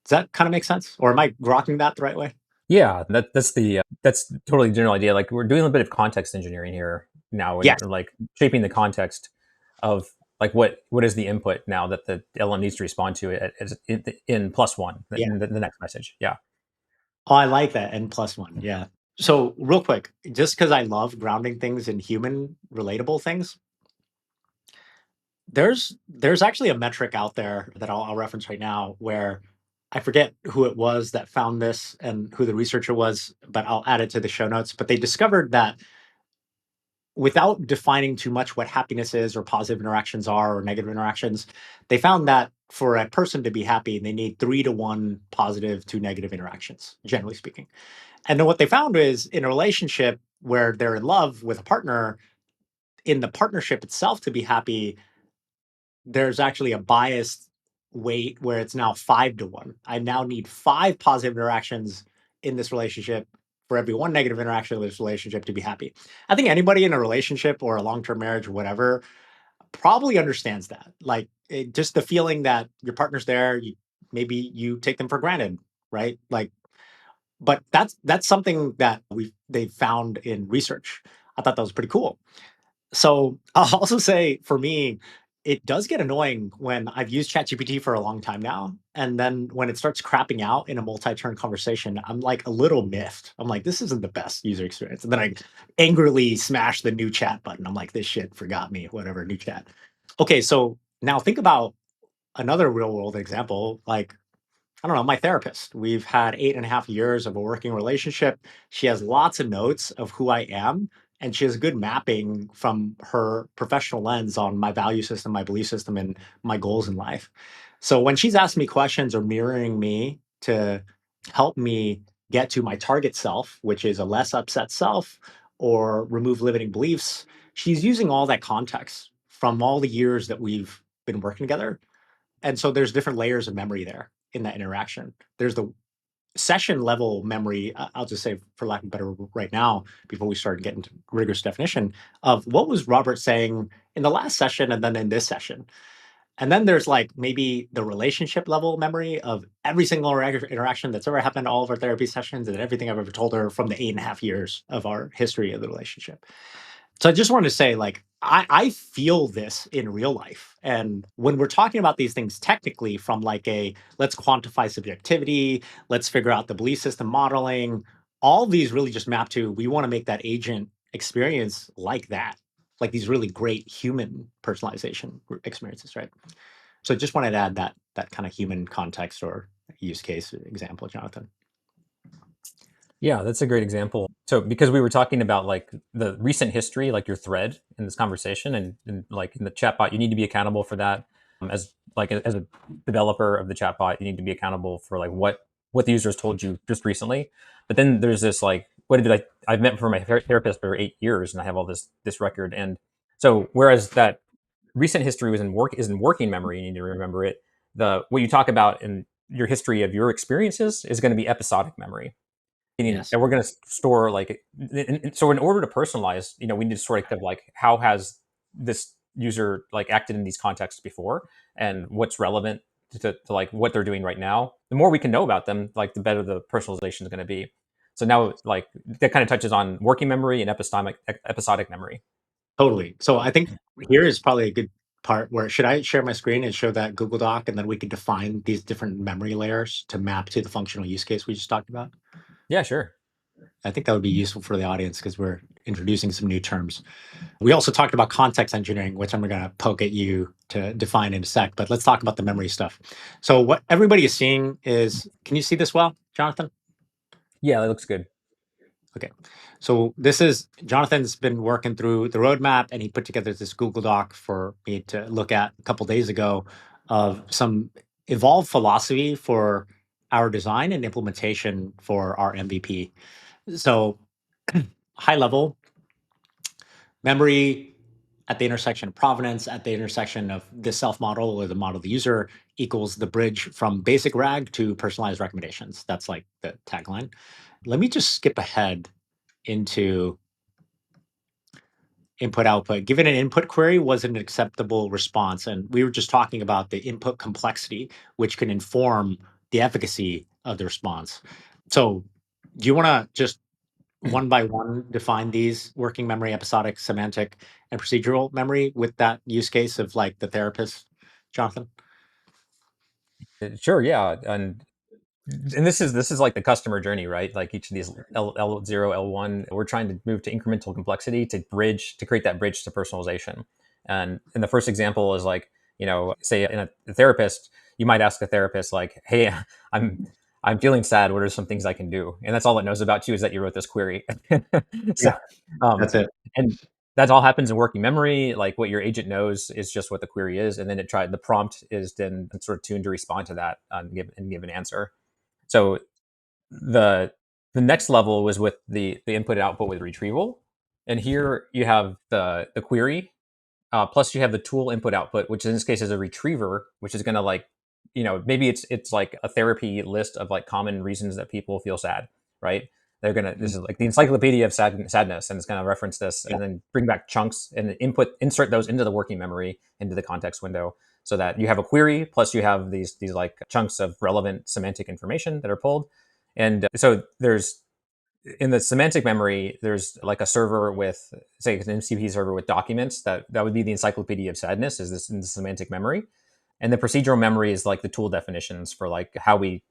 Does that kind of make sense? Or am I grokking that the right way? Yeah, that's totally the general idea. Like we're doing a bit of context engineering here now, and Yes. like shaping the context of like what is the input now that the LM needs to respond to it as in plus one Yeah. in the next message. Yeah. Oh, I like that. N+1. Yeah. So real quick, just because I love grounding things in human relatable things, there's actually a metric out there that I'll reference right now where I forget who it was that found this and who the researcher was, but I'll add it to the show notes. But they discovered that without defining too much what happiness is or positive interactions are or negative interactions, they found that for a person to be happy, they need 3-to-1 positive to negative interactions, generally speaking. And then what they found is in a relationship where they're in love with a partner, in the partnership itself to be happy, there's actually a biased weight where it's now 5-to-1. I now need 5 positive interactions in this relationship for every 1 negative interaction in this relationship to be happy. I think anybody in a relationship or a long-term marriage or whatever probably understands that. Like just the feeling that your partner's there, maybe you take them for granted, right? Like, but that's something that they found in research. I thought that was pretty cool. So I'll also say for me, it does get annoying when I've used ChatGPT for a long time now. And then when it starts crapping out in a multi-turn conversation, I'm like a little miffed. I'm like, this isn't the best user experience. And then I angrily smash the new chat button. I'm like, this shit forgot me, whatever, new chat. Okay, so now think about another real world example. Like, I don't know, my therapist. We've had 8.5 years of a working relationship. She has lots of notes of who I am, and she has good mapping from her professional lens on my value system, my belief system, and my goals in life. So when she's asking me questions or mirroring me to help me get to my target self, which is a less upset self or remove limiting beliefs, she's using all that context from all the years that we've been working together. And so there's different layers of memory there in that interaction. There's the session level memory. I'll just say, for lack of better, right now, before we start getting to rigorous definition of what was Robert saying in the last session and then in this session. And then there's like maybe the relationship level memory of every single interaction that's ever happened, all of our therapy sessions, and everything I've ever told her from the 8.5 years of our history of the relationship. So I just wanted to say, like, I feel this in real life. And when we're talking about these things technically from like a let's quantify subjectivity, let's figure out the belief system modeling, all these really just map to we want to make that agent experience like that, like these really great human personalization experiences, right? So just wanted to add that kind of human context or use case example, Jonathan. Yeah, that's a great example. So because we were talking about like the recent history, like your thread in this conversation, and like in the chatbot, you need to be accountable for that. As like as a developer of the chatbot, you need to be accountable for like what the user has told you just recently. But then there's this like, what did I've met for my therapist for 8 years, and I have all this record. And so whereas that recent history is in working memory, you need to remember it. The what you talk about in your history of your experiences is going to be episodic memory, meaning Yes. that we're going to store like so in order to personalize, we need to sort of like how has this user like acted in these contexts before, and what's relevant to like what they're doing right now. The more we can know about them, like the better the personalization is going to be. So now like that kind of touches on working memory and episodic memory. Totally. So I think here is probably a good part where should I share my screen and show that Google Doc and then we could define these different memory layers to map to the functional use case we just talked about? Yeah, sure. I think that would be useful for the audience because we're introducing some new terms. We also talked about context engineering, which I'm going to poke at you to define in a sec, but let's talk about the memory stuff. So what everybody is seeing is, can you see this well, Jonathan? Yeah, that looks good. Okay. So this is Jonathan's been working through the roadmap and he put together this Google Doc for me to look at a couple days ago of some evolved philosophy for our design and implementation for our MVP. So high level memory at the intersection of provenance, at the intersection of the self model or the model of the user equals the bridge from basic RAG to personalized recommendations. That's like the tagline. Let me just skip ahead into input output. Given an input query was an acceptable response. And we were just talking about the input complexity, which can inform the efficacy of the response. So do you want to just one by one define these working memory, episodic, semantic, and procedural memory with that use case of like the therapist, Jonathan? Sure, yeah. And this is like the customer journey, right? Like each of these L0, L1, we're trying to move to incremental complexity to create that bridge to personalization. And the first example is like, say in a therapist, you might ask a therapist like, hey, i'm I'm feeling sad, what are some things I can do? And that's all it knows about you, is that you wrote this query. So Yeah, um that's it. and that all happens in working memory. Like what your agent knows is just what the query is, and then the prompt is then sort of tuned to respond to that, and give an answer. So the the next level was with the input and output with retrieval, and here you have the query, plus you have the tool input output, which in this case is a retriever, which is going to like, maybe it's like a therapy list of like common reasons that people feel sad, right? This Mhm. is like the encyclopedia of sadness, and it's going to reference this Yeah. and then bring back chunks and insert those into the working memory, into the context window, so that you have a query plus you have these like chunks of relevant semantic information that are pulled. And so there's in the semantic memory, there's like a server with, say, an MCP server with documents that would be the encyclopedia of sadness, is this in the semantic memory. And the procedural memory is like the tool definitions for like how we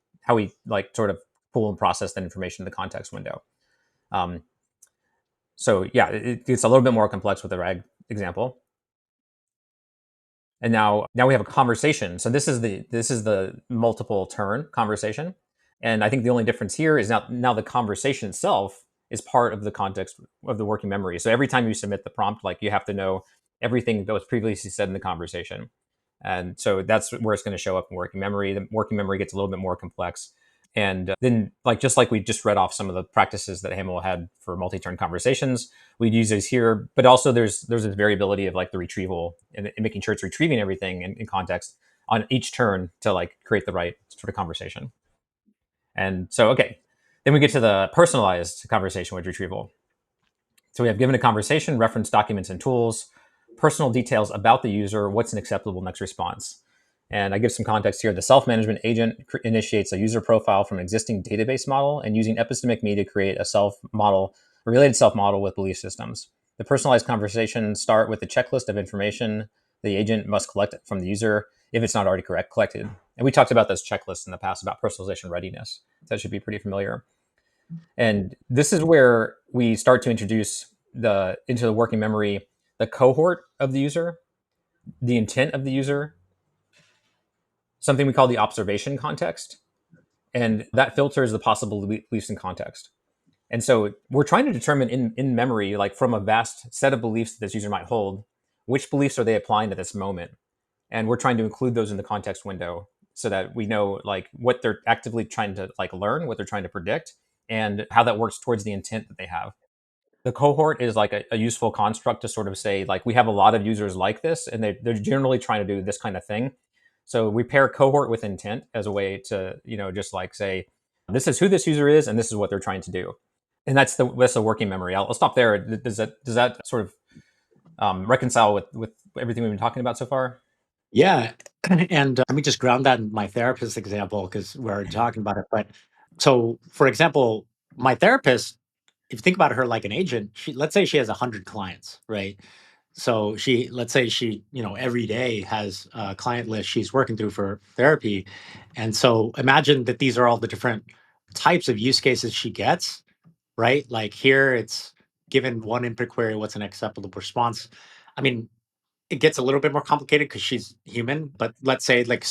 like sort of pull and process that information in the context window. Um, so yeah, it's a little bit more complex with the RAG example. And now we have a conversation. So this is the multiple turn conversation. And I think the only difference here is now the conversation itself is part of the context of the working memory. So every time you submit the prompt, like you have to know everything that was previously said in the conversation. And so that's where it's going to show up in working memory. The working memory gets a little bit more complex. And then, like just like we just read off some of the practices that Hamel had for multi-turn conversations, we'd use those here. But also, there's this variability of like the retrieval and making sure it's retrieving everything in context on each turn to like create the right sort of conversation. And so, okay, then we get to the personalized conversation with retrieval. So we have given a conversation, reference documents and tools, personal details about the user, what's an acceptable next response. And I give some context here. The self-management agent initiates a user profile from an existing database model and using epistemic me to create a self-model, a related self-model with belief systems. The personalized conversations start with a checklist of information the agent must collect from the user if it's not already collected. And we talked about this checklist in the past about personalization readiness. That should be pretty familiar. And this is where we start to introduce into the working memory the cohort of the user, the intent of the user, something we call the observation context, and that filters the possible beliefs in context. And so we're trying to determine in memory, like from a vast set of beliefs that this user might hold, which beliefs are they applying at this moment, and we're trying to include those in the context window so that we know like what they're actively trying to like learn, what they're trying to predict, and how that works towards the intent that they have. The cohort is like a useful construct to sort of say like we have a lot of users like this and they're generally trying to do this kind of thing. So we pair cohort with intent as a way to just like say this is who this user is and this is what they're trying to do. And that's the working memory. I'll stop there. Does that sort of reconcile with everything we've been talking about so far? Yeah. And let me just ground that in my therapist example because we're talking about it. But so, for example, my therapist, if you think about her like an agent, let's say she has 100 clients, right? So let's say she, every day has a client list she's working through for therapy. And so imagine that these are all the different types of use cases she gets, right? Like here it's given one input query, what's an acceptable response? I mean, it gets a little bit more complicated because she's human, but let's say like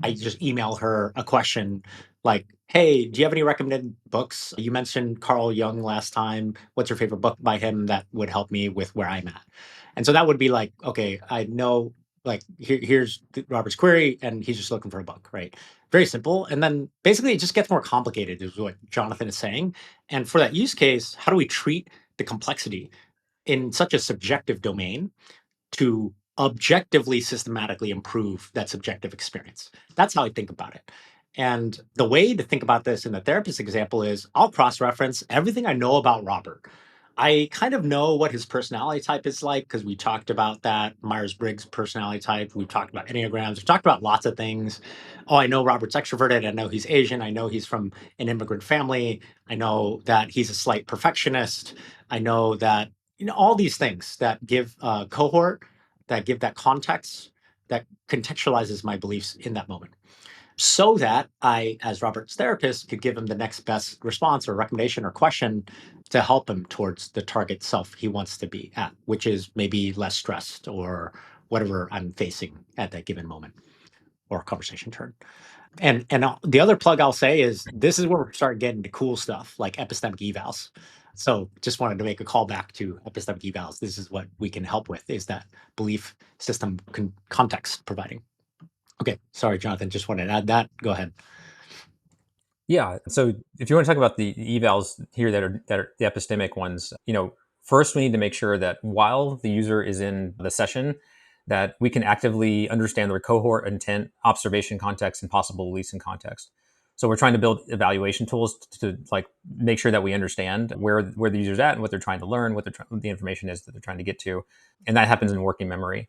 I just email her a question like, hey, do you have any recommended books? You mentioned Carl Jung last time. What's your favorite book by him that would help me with where I'm at? And so that would be like, okay, I know like here's Robert's query and he's just looking for a book, right? Very simple. And then basically it just gets more complicated is what Jonathan is saying. And for that use case, how do we treat the complexity in such a subjective domain to objectively systematically improve that subjective experience? That's how I think about it. And the way to think about this in the therapist example is I'll cross reference everything I know about Robert. I kind of know what his personality type is like because we talked about that Myers Briggs personality type. We've talked about Enneagrams. We've talked about lots of things. Oh, I know Robert's extroverted. I know he's Asian. I know he's from an immigrant family. I know that he's a slight perfectionist. I know that all these things that give a cohort, that give that context, that contextualizes my beliefs in that moment, so that I, as Robert's therapist, could give him the next best response or recommendation or question to help him towards the target self he wants to be at, which is maybe less stressed or whatever I'm facing at that given moment or conversation turn. And the other plug I'll say is this is where we start getting to cool stuff like epistemic evals. So just wanted to make a call back to epistemic evals. This is what we can help with is that belief system context providing. Okay, sorry, Jonathan, just wanted to add that. Go ahead. Yeah. So if you want to talk about the evals here that are the epistemic ones, first we need to make sure that while the user is in the session, that we can actively understand their cohort intent, observation context, and possible release in context. So we're trying to build evaluation tools to like make sure that we understand where the user's at and what they're trying to learn, what the information is that they're trying to get to, and that happens in working memory.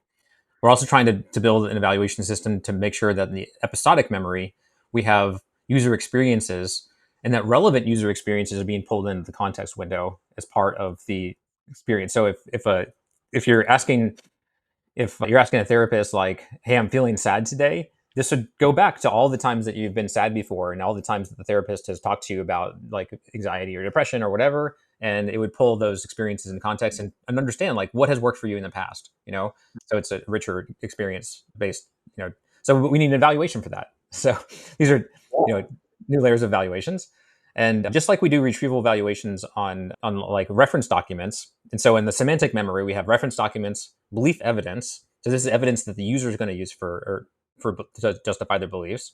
We're also trying to build an evaluation system to make sure that in the episodic memory, we have user experiences and that relevant user experiences are being pulled into the context window as part of the experience. So if you're asking if you're asking a therapist like, "Hey, I'm feeling sad today," this would go back to all the times that you've been sad before, and all the times that the therapist has talked to you about like anxiety or depression or whatever, and it would pull those experiences in context and understand like what has worked for you in the past. So it's a richer experience based. So we need an evaluation for that. So these are new layers of evaluations. And just like we do retrieval evaluations on like reference documents, and so in the semantic memory, we have reference documents, belief evidence. So this is evidence that the user is going to use for to justify their beliefs.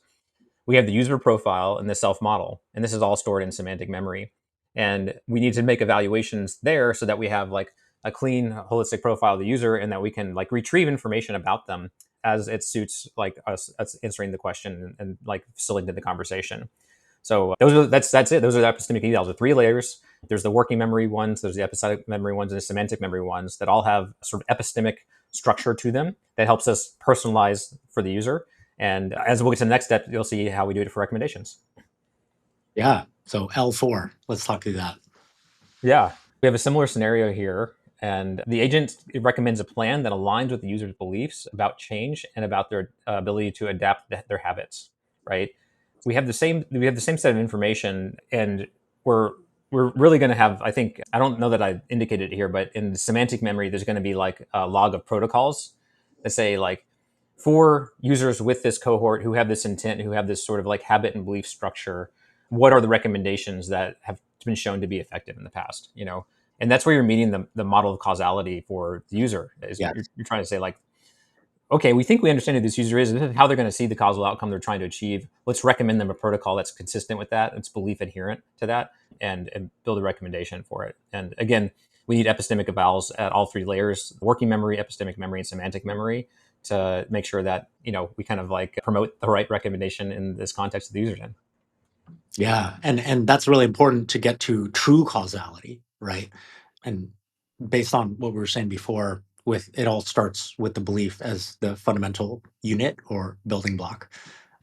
We have the user profile and the self model, and this is all stored in semantic memory. And we need to make evaluations there so that we have like a clean, holistic profile of the user, and that we can like retrieve information about them as it suits like us answering the question and like facilitating the conversation. So that's it. Those are the epistemic evals with 3 layers. There's the working memory ones, there's the episodic memory ones, and the semantic memory ones that all have sort of epistemic structure to them that helps us personalize for the user. And as we'll get to the next step, you'll see how we do it for recommendations. Yeah. So L4, let's talk through that. Yeah, we have a similar scenario here. And the agent recommends a plan that aligns with the user's beliefs about change and about their ability to adapt their habits, right? We have the same set of information, and we're we're really going to have, I think, I don't know that I indicated it here, but in the semantic memory there's going to be like a log of protocols that say like, for users with this cohort who have this intent, who have this sort of like habit and belief structure, what are the recommendations that have been shown to be effective in the past? And that's where you're meeting the model of causality for the user. Is Yeah. you're trying to say like, okay, we think we understand who this user is. This is how they're going to see the causal outcome they're trying to achieve. Let's recommend them a protocol that's consistent with that. It's belief adherent to that, and build a recommendation for it. And again, we need epistemic evals at all 3 layers: working memory, epistemic memory, and semantic memory, to make sure that we kind of like promote the right recommendation in this context of the user's in. Yeah. And that's really important to get to true causality, right? And based on what we were saying before, with it all starts with the belief as the fundamental unit or building block.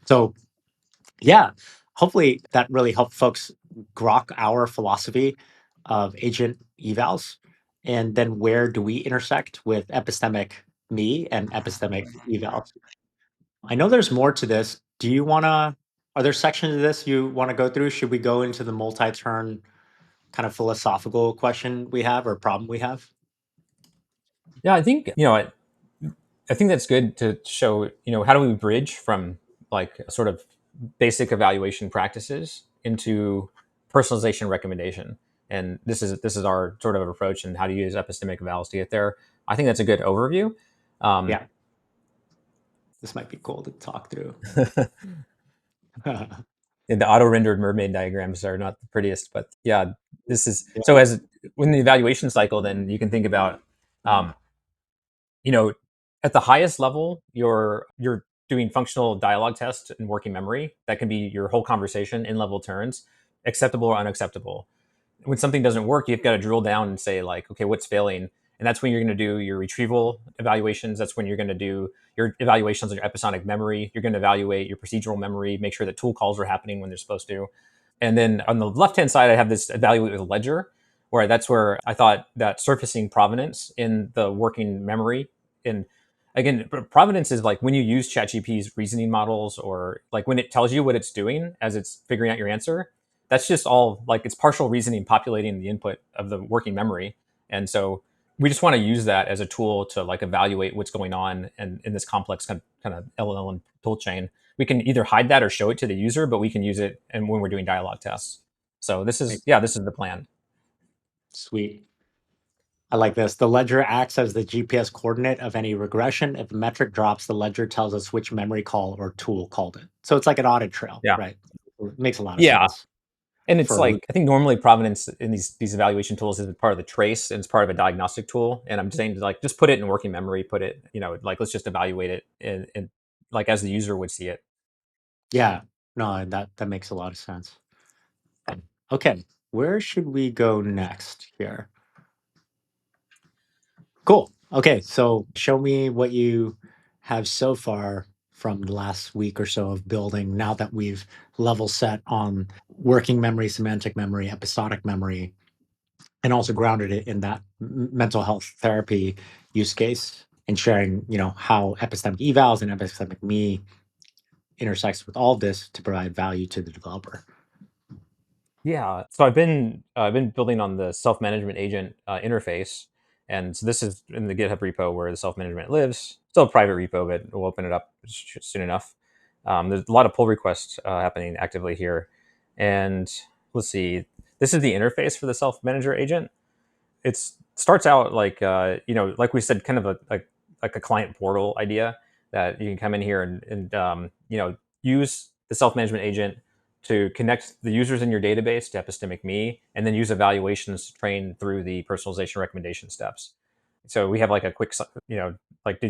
So yeah, hopefully that really helped folks grok our philosophy of agent evals. And then where do we intersect with epistemic me and epistemic evals? I know there's more to this. Do you want to, are there sections of this you want to go through? Should we go into the multi-turn kind of philosophical question we have or problem we have? Yeah, I think I think that's good to show, how do we bridge from like sort of basic evaluation practices into personalization recommendation. And this is our sort of approach, and how to use epistemic evals to get there. I think that's a good overview. Um, Yeah, this might be cool to talk through. the auto rendered mermaid diagrams are not the prettiest, but yeah, this is so Yeah. as when the evaluation cycle, then you can think about, um, you know, at the highest level, you're doing functional dialogue tests and working memory. That can be your whole conversation in level turns, acceptable or unacceptable. When something doesn't work, you've got to drill down and say like, okay, what's failing? And that's when you're going to do your retrieval evaluations. That's when you're going to do your evaluations on your episodic memory. You're going to evaluate your procedural memory, make sure that tool calls are happening when they're supposed to. And then on the left hand side, I have this evaluate with ledger, where that's where I thought that surfacing provenance in the working memory. And again, provenance is like when you use ChatGPT's reasoning models, or like when it tells you what it's doing as it's figuring out your answer. That's just all like it's partial reasoning populating the input of the working memory. And so we just want to use that as a tool to like evaluate what's going on, and in this complex kind of LLM tool chain. We can either hide that or show it to the user, but we can use it and when we're doing dialogue tests. So this is the plan. Sweet. I like this. The ledger acts as the GPS coordinate of any regression. If a metric drops, the ledger tells us which memory call or tool called it. So it's like an audit trail, Yeah. right? It makes a lot of Yeah. sense And it's for a loop. like I think normally provenance in these evaluation tools is part of the trace, and it's part of a diagnostic tool. And I'm saying to like just put it in working memory, put it, like let's just evaluate it and like as the user would see it. Yeah, no, that makes a lot of sense. Okay, where should we go next here? Cool. Okay, so show me what you have so far from the last week or so of building, now that we've level set on working memory, semantic memory, episodic memory, and also grounded it in that mental health therapy use case, and sharing, how epistemic evals and epistemic me intersects with all of this to provide value to the developer. Yeah. So I've been building on the self management agent interface, and so this is in the GitHub repo where the self management lives. Still a private repo, but we'll open it up soon enough. There's a lot of pull requests happening actively here, and let's see. This is the interface for the self manager agent. It starts out like like we said, kind of a client portal idea that you can come in here and use the self management agent to connect the users in your database to Epistemic Me, and then use evaluations to train through the personalization recommendation steps. So we have like a quick, like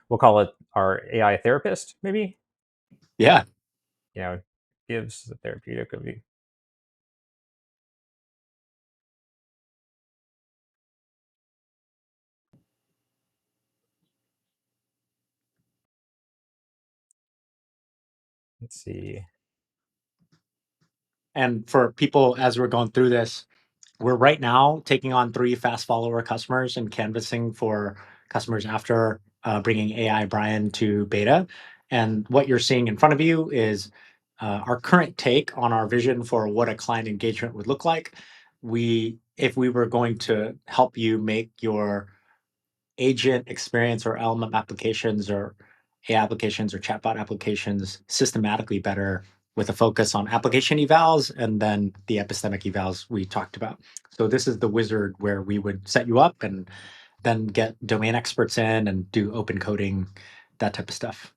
we'll call it our AI therapist, maybe. Yeah. You know, gives the therapeutic of you. Let's see. And for people, as we're going through this, we're right now taking on 3 fast follower customers and canvassing for customers after bringing AI Brian to beta. And what you're seeing in front of you is our current take on our vision for what a client engagement would look like. If we were going to help you make your agent experience or LLM applications or AI applications or chatbot applications systematically better, with a focus on application evals and then the epistemic evals we talked about. So this is the wizard where we would set you up and then get domain experts in and do open coding, that type of stuff.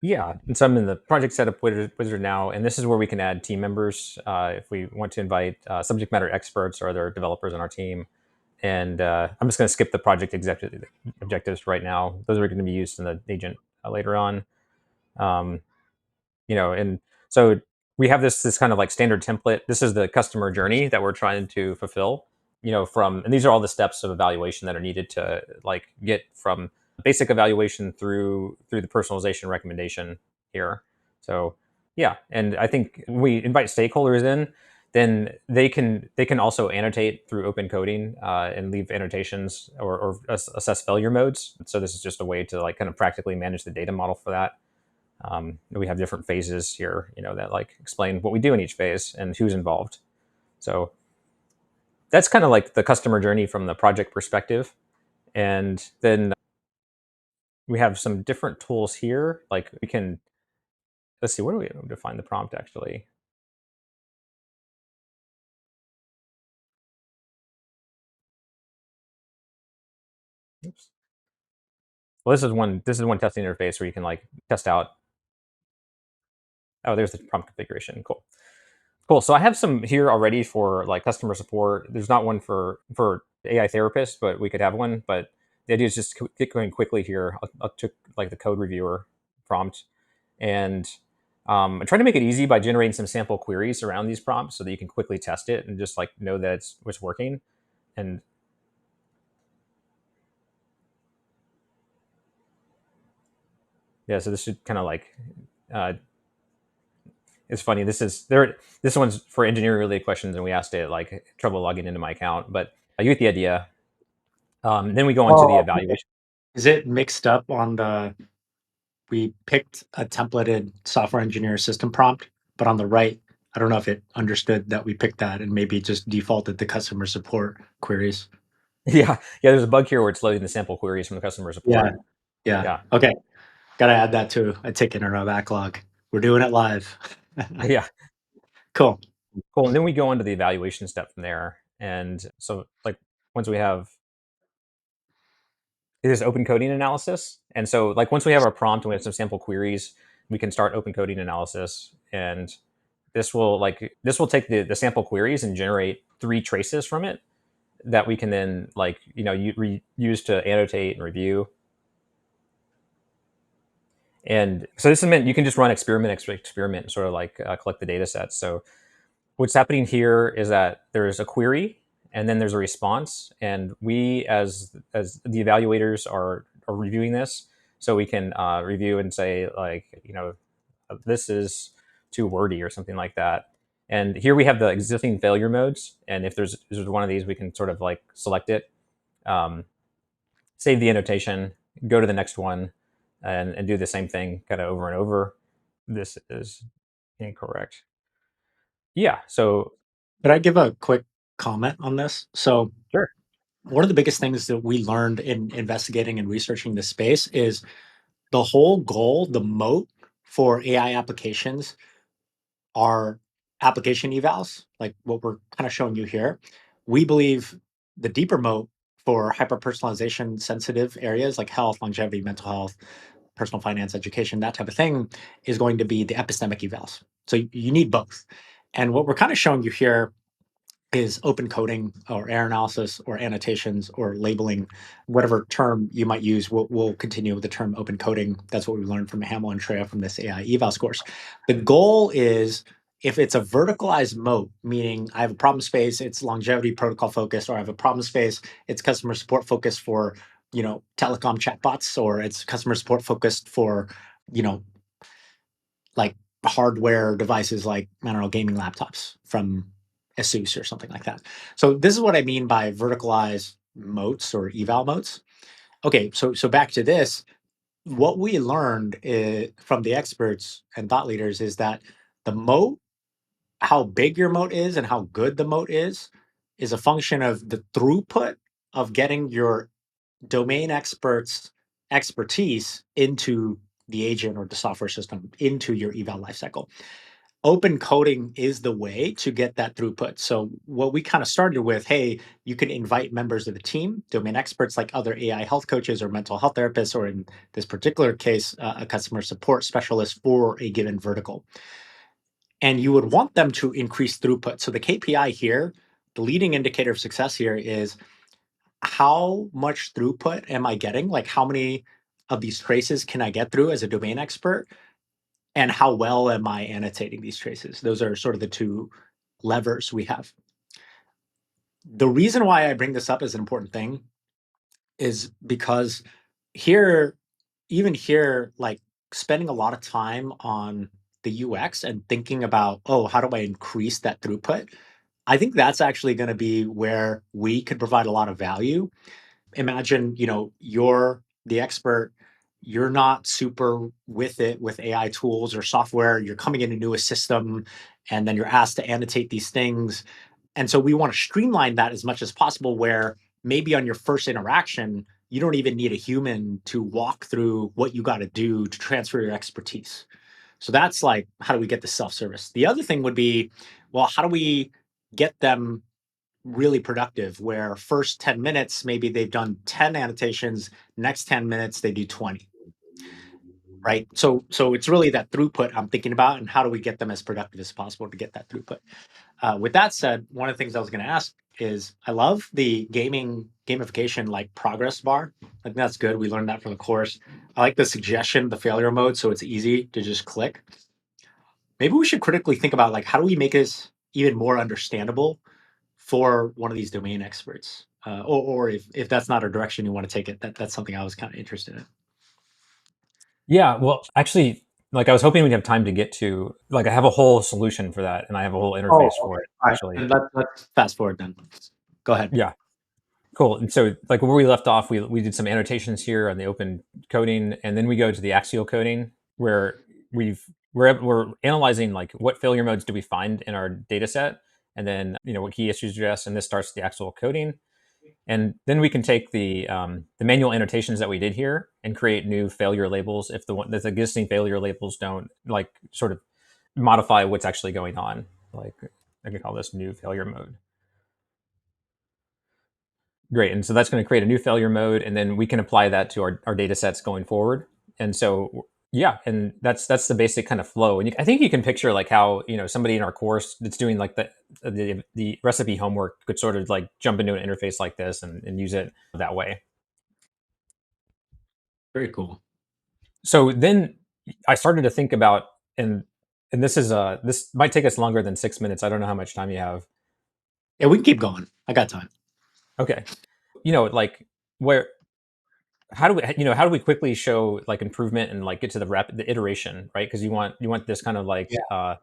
Yeah, and so I'm in the project setup wizard now, and this is where we can add team members if we want to invite subject matter experts or other developers on our team. And I'm just going to skip the project objectives right now. Those are going to be used in the agent later on. Um, and so we have this kind of like standard template. This is the customer journey that we're trying to fulfill. And these are all the steps of evaluation that are needed to like get from basic evaluation through the personalization recommendation here. So yeah, and I think when we invite stakeholders in, then they can also annotate through open coding and leave annotations or assess failure modes. So this is just a way to like kind of practically manage the data model for that. We have different phases here, that like explain what we do in each phase and who's involved. So that's kind of like the customer journey from the project perspective. And then we have some different tools here. Like we can, let's see, where do we define the prompt actually? Oops. Well, this is one testing interface where you can like test out. Oh, there's the prompt configuration. Cool. Cool. So I have some here already for like customer support. There's not one for AI therapist, but we could have one. But the idea is just get going quickly here. I'll took like the code reviewer prompt, and I try to make it easy by generating some sample queries around these prompts so that you can quickly test it and just like know that it's working. And yeah, so this should kind of like uh, it's funny. This one's for engineering related questions, and we asked it like trouble logging into my account, but you get the idea. Then we go into the Oh, evaluation. is it mixed up on the, we picked a templated software engineer system prompt, but on the right, I don't know if it understood that we picked that and maybe it just defaulted to customer support queries. Yeah, yeah. There's a bug here where it's loading the sample queries from the customer Yeah, support. yeah. Yeah, Okay. Gotta add that to a ticket in our backlog. We're doing it live. yeah. Cool. Cool. And then we go into the evaluation step from there. And so, like, once we have it is open coding analysis, and so like once we have our prompt and we have some sample queries, we can start open coding analysis. And this will take the sample queries and generate 3 traces from it that we can then like use to annotate and review. And so this is meant you can just run experiment and sort of like collect the data sets. So what's happening here is that there's a query and then there's a response, and we as the evaluators are reviewing this. So we can review and say like, this is too wordy or something like that. And here we have the existing failure modes. And if there's one of these, we can sort of like select it, um, save the annotation, go to the next one, and do the same thing kind of over and over. This is incorrect. Yeah. So Could I give a quick comment on this? So, sure. one of the biggest things that we learned in investigating and researching this space is the whole goal, the moat for AI applications are application evals, like what we're kind of showing you here. We believe the deeper moat for hyper personalization sensitive areas like health, longevity, mental health, personal finance, education, that type of thing is going to be the epistemic evals. So you need both. And what we're kind of showing you here is open coding or error analysis or annotations or labeling, whatever term you might use. We'll continue with the term open coding. That's what we learned from Hamel and Treya from this AI evals course. The goal is if it's a verticalized moat, meaning I have a problem space, it's longevity protocol focused, or I have a problem space, it's customer support focused for, telecom chatbots, or it's customer support focused for, you know, like hardware devices like, I don't know, gaming laptops from Asus or something like that. So this is what I mean by verticalized moats or eval moats. Okay, so back to this. What we learned from the experts and thought leaders is that the moat, how big your moat is and how good the moat is a function of the throughput of getting your domain experts' expertise into the agent or the software system, into your eval lifecycle. Open coding is the way to get that throughput. So what we kind of started with, hey, you can invite members of the team, domain experts like other AI health coaches or mental health therapists, or in this particular case, a customer support specialist for a given vertical. And you would want them to increase throughput. So the KPI here, the leading indicator of success here is how much throughput am I getting? Like how many of these traces can I get through as a domain expert? And how well am I annotating these traces? Those are sort of the two levers we have. The reason why I bring this up as an important thing is because here, even here, like spending a lot of time on the UX and thinking about, oh, how do I increase that throughput? I think that's actually going to be where we could provide a lot of value. Imagine, you're the expert, you're not super with it with AI tools or software, you're coming in a new system, and then you're asked to annotate these things. And so we want to streamline that as much as possible, where maybe on your first interaction, you don't even need a human to walk through what you got to do to transfer your expertise. So that's like, how do we get the self-service? The other thing would be, well, how do we get them really productive, where first 10 minutes maybe they've done 10 annotations, next 10 minutes they do 20, right? So it's really that throughput I'm thinking about, and how do we get them as productive as possible to get that throughput. With that said, one of the things I was going to ask is, I love the gamification like progress bar. I think that's good. We learned that from the course. I like the suggestion, the failure mode, so it's easy to just click. Maybe we should critically think about, like, how do we make this even more understandable for one of these domain experts? Or if that's not a direction you want to take it, that's something I was kind of interested in. Yeah. Well, actually, like I was hoping we'd have time to get to, like, I have a whole solution for that, and I have a whole Oh, interface for okay. it All right. actually. And let's fast forward then. Go ahead. Yeah. Cool. And so, like where we left off, we did some annotations here on the open coding, and then we go to the axial coding, where we're analyzing like what failure modes do we find in our data set, and then what key issues address, and this starts the axial coding, and then we can take the manual annotations that we did here and create new failure labels if the existing failure labels don't like sort of modify what's actually going on. Like I can call this new failure mode. Great. And so that's going to create a new failure mode, and then we can apply that to our data sets going forward. And so, yeah, and that's the basic kind of flow. And I think you can picture like how, somebody in our course that's doing like the recipe homework could sort of like jump into an interface like this and use it that way. Very cool. So then I started to think about, and this might take us longer than 6 minutes. I don't know how much time you have. Yeah, we can keep going. I got time. Okay. Like where how do we, how do we quickly show like improvement and like get to the the iteration, right? Because you want this kind of like Yeah.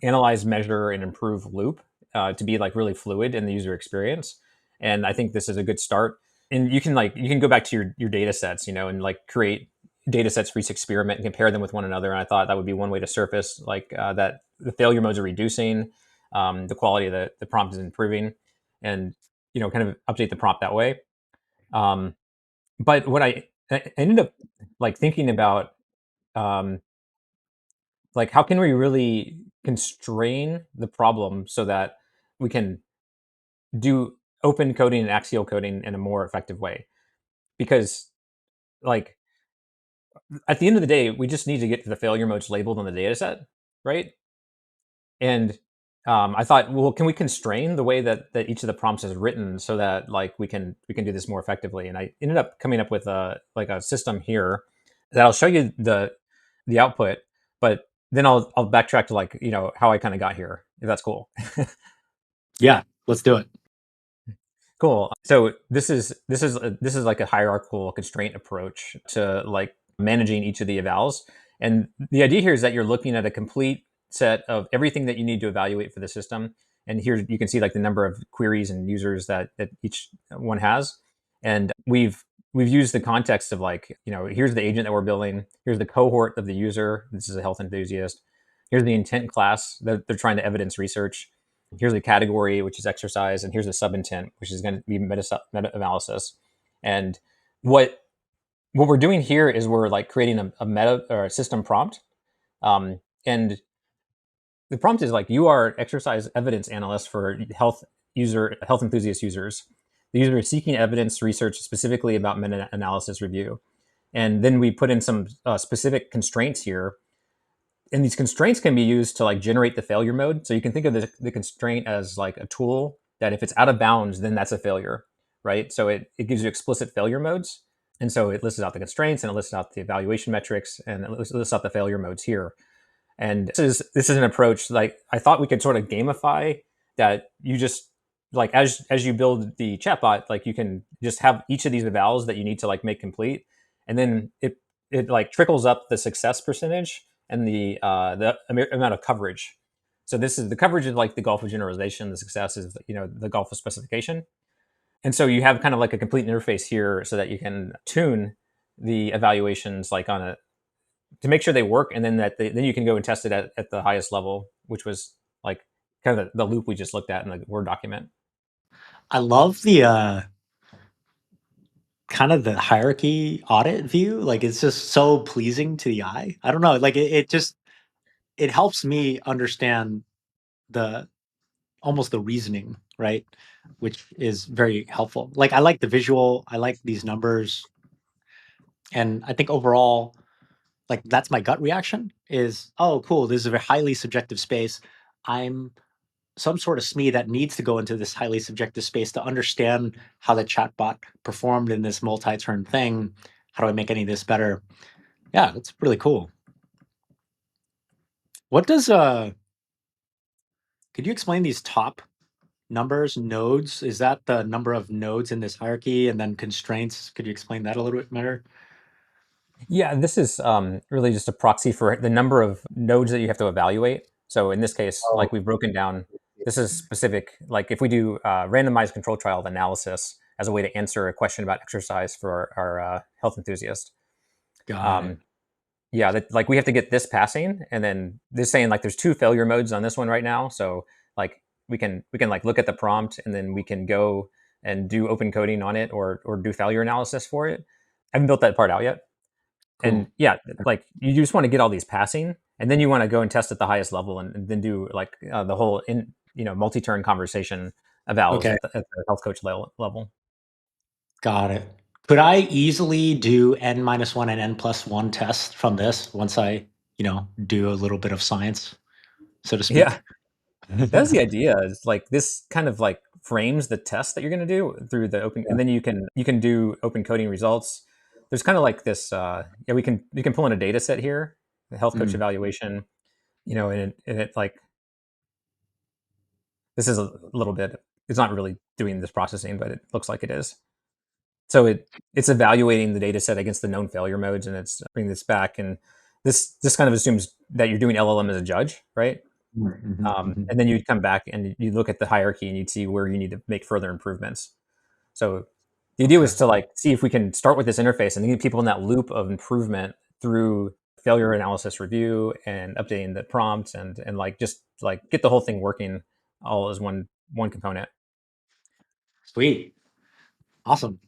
analyze, measure, and improve loop to be like really fluid in the user experience. And I think this is a good start. And you can go back to your data sets, and like create data sets for each experiment and compare them with one another. And I thought that would be one way to surface like that the failure modes are reducing, the quality of the prompt is improving, and kind of update the prompt that way. Um, but what I ended up like thinking about, um, like how can we really constrain the problem so that we can do open coding and axial coding in a more effective way? Because like at the end of the day, we just need to get to the failure modes labeled on the data set, right? And I thought, well, can we constrain the way that each of the prompts is written so that like we can do this more effectively? And I ended up coming up with a like a system here that I'll show you the output, but then I'll backtrack to like how I kind of got here, if that's cool. Yeah, let's do it. Cool. So this is like a hierarchical constraint approach to like managing each of the evals. And the idea here is that you're looking at a complete set of everything that you need to evaluate for the system. And here you can see like the number of queries and users that each one has. And we've used the context of like, here's the agent that we're building, here's the cohort of the user, this is a health enthusiast, here's the intent class that they're trying to evidence research, here's the category, which is exercise, and here's the subintent, which is going to be meta analysis. And what what we're doing here is we're like creating a meta or a system prompt, and the prompt is like you are exercise evidence analyst for health enthusiast users. The user is seeking evidence research specifically about meta analysis review, and then we put in some specific constraints here, and these constraints can be used to like generate the failure mode. So you can think of the constraint as like a tool that if it's out of bounds, then that's a failure, right? So it gives you explicit failure modes. And so it lists out the constraints and it lists out the evaluation metrics and it lists out the failure modes here. And this is an approach like I thought we could sort of gamify that. You just like as you build the chatbot, like you can just have each of these evals that you need to like make complete, and then it like trickles up the success percentage and the amount of coverage. So this is the coverage is like the golf of generalization. The success is the golf of specification. And so you have kind of like a complete interface here so that you can tune the evaluations like on a to make sure they work, and then then you can go and test it at the highest level, which was like kind of the loop we just looked at in the Word document. I love the kind of the hierarchy audit view. Like it's just so pleasing to the eye. I don't know. Like it just it helps me understand the almost the reasoning, right? Which is very helpful. Like I like the visual, I like these numbers, and I think overall, like that's my gut reaction is, oh, cool, this is a very highly subjective space. I'm some sort of SME that needs to go into this highly subjective space to understand how the chatbot performed in this multi-turn thing. How do I make any of this better? Yeah, that's really cool. What does could you explain these top numbers, nodes? Is that the number of nodes in this hierarchy and then constraints? Could you explain that a little bit better? Yeah, this is really just a proxy for the number of nodes that you have to evaluate. So in this case, Oh, like we've broken down, this is specific. Like if we do randomized control trial analysis as a way to answer a question about exercise for our health enthusiast. got it. Um, yeah, that like we have to get this passing, and then this saying like there's two failure modes on this one right now. So like we can like look at the prompt, and then we can go and do open coding on it or do failure analysis for it. I haven't built that part out yet. And Cool. yeah, like you just want to get all these passing, and then you want to go and test at the highest level, and then do like the whole in multi-turn conversation evals Okay, at the health coach level. got it. Could I easily do n minus one and n plus one tests from this once I, do a little bit of science, so to Yeah, speak? that's the idea. Is like this kind of like frames the test that you're going to do through the open, Yeah. and then you can do open coding results. There's kind of like this. Yeah, we can pull in a data set here, the health coach Mm. evaluation. And it like this is a little bit. It's not really doing this processing, but it looks like it is. So it's evaluating the data set against the known failure modes, and it's bringing this back. And this kind of assumes that you're doing LLM as a judge, right? Mhm, mhm. And then you'd come back and you look at the hierarchy and you'd see where you need to make further improvements. So the idea Okay. was to like see if we can start with this interface and get people in that loop of improvement through failure analysis review and updating the prompts and like just like get the whole thing working all as one component. Sweet. Awesome.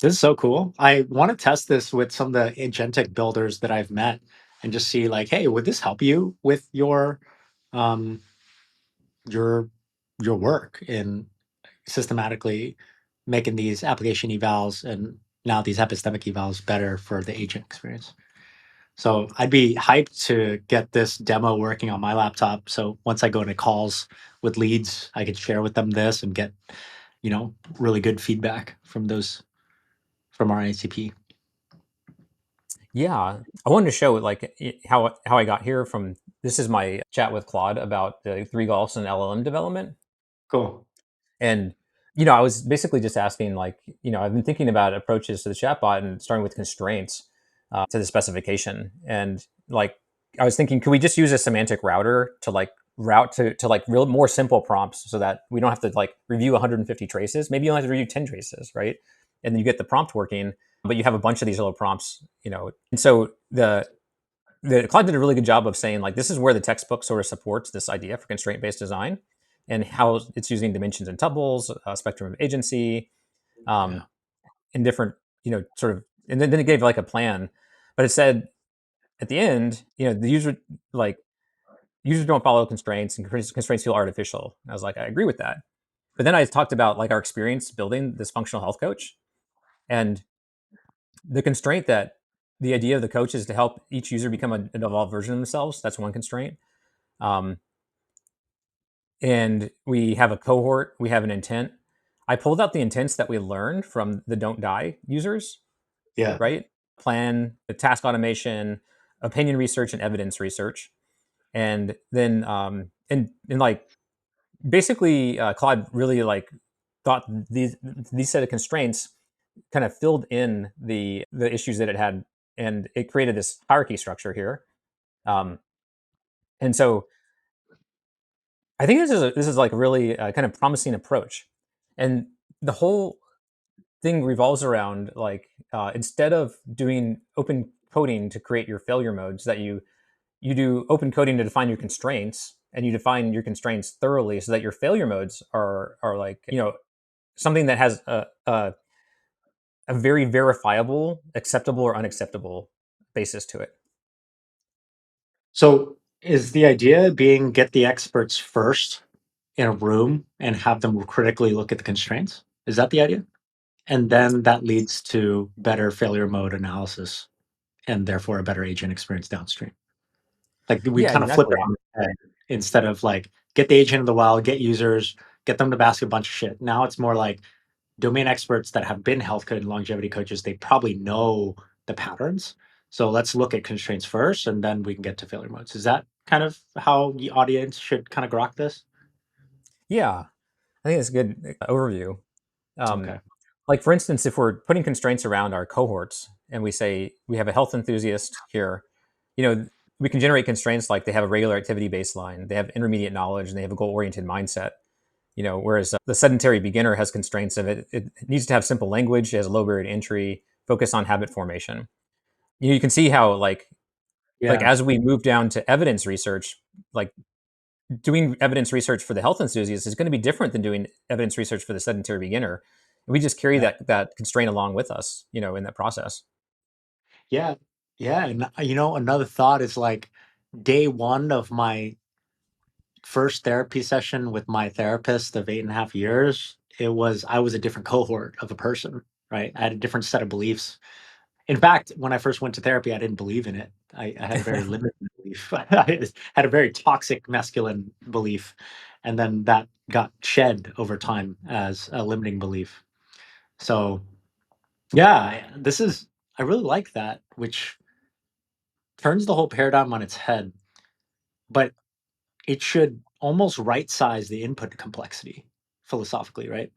This is so cool. I want to test this with some of the agentic builders that I've met and just see like, hey, would this help you with um your your work in systematically making these application evals and now these epistemic evals better for the agent experience. So I'd be hyped to get this demo working on my laptop. So once I go into calls with leads, I could share with them this and get, really good feedback from those from our ICP. Yeah, I wanted to show like how I got here from. This is my chat with Claude about the three golfs and LLM development. Cool. And I was basically just asking, like, I've been thinking about approaches to the chatbot and starting with constraints to the specification. And like, I was thinking, could we just use a semantic router to like route to like real more simple prompts so that we don't have to like review 150 traces? Maybe you only have to review 10 traces, right? And then you get the prompt working, but you have a bunch of these little prompts, And so the Cloud did a really good job of saying like this is where the textbook sort of supports this idea for constraint-based design and how it's using dimensions and tuples, spectrum of agency, Yeah. um, in different sort of, and then it gave like a plan, but it said at the end, the user like users don't follow constraints and constraints feel artificial. And I was like, I agree with that. But then I talked about like our experience building this functional health coach and the constraint that the idea of the coach is to help each user become an evolved version of themselves. That's one constraint. Um, and we have a cohort, we have an intent. I pulled out the intents that we learned from the don't die users, Yeah. right? Plan, the task automation, opinion research, and evidence research. And then, and like basically, Claude really like thought these set of constraints kind of filled in the issues that it had, and it created this hierarchy structure here. Um, and so I think this is like a really kind of promising approach, and the whole thing revolves around like instead of doing open coding to create your failure modes, that you do open coding to define your constraints, and you define your constraints thoroughly so that your failure modes are like something that has a very verifiable, acceptable or unacceptable basis to it. So is the idea being get the experts first in a room and have them critically look at the constraints? Is that the idea? And then that leads to better failure mode analysis and therefore a better agent experience downstream. Like we Yeah, kind of flip it exactly. on its head instead of like get the agent in the wild, get users, get them to basket a bunch of shit. Now it's more like domain experts that have been health code and longevity coaches, they probably know the patterns. So let's look at constraints first and then we can get to failure modes. Is that kind of how the audience should kind of grok this? Yeah, I think it's a good overview. Um, Okay. like for instance, if we're putting constraints around our cohorts and we say we have a health enthusiast here, you know, we can generate constraints like they have a regular activity baseline, they have intermediate knowledge, and they have a goal-oriented mindset. Whereas the sedentary beginner has constraints of it needs to have simple language, it has a low barrier to entry, focus on habit formation. You can see how like Yeah. as we move down to evidence research, like doing evidence research for the health enthusiast is going to be different than doing evidence research for the sedentary beginner. We just carry Yeah. that constraint along with us, in that process. Yeah. Yeah. And another thought is like day one of my first therapy session with my therapist of 8.5 years, I was a different cohort of a person, right? I had a different set of beliefs. In fact, when I first went to therapy, I didn't believe in it. I had a very limited belief. I had a very toxic masculine belief. And then that got shed over time as a limiting belief. So yeah, I really like that, which turns the whole paradigm on its head. But it should almost right size the input complexity philosophically, right?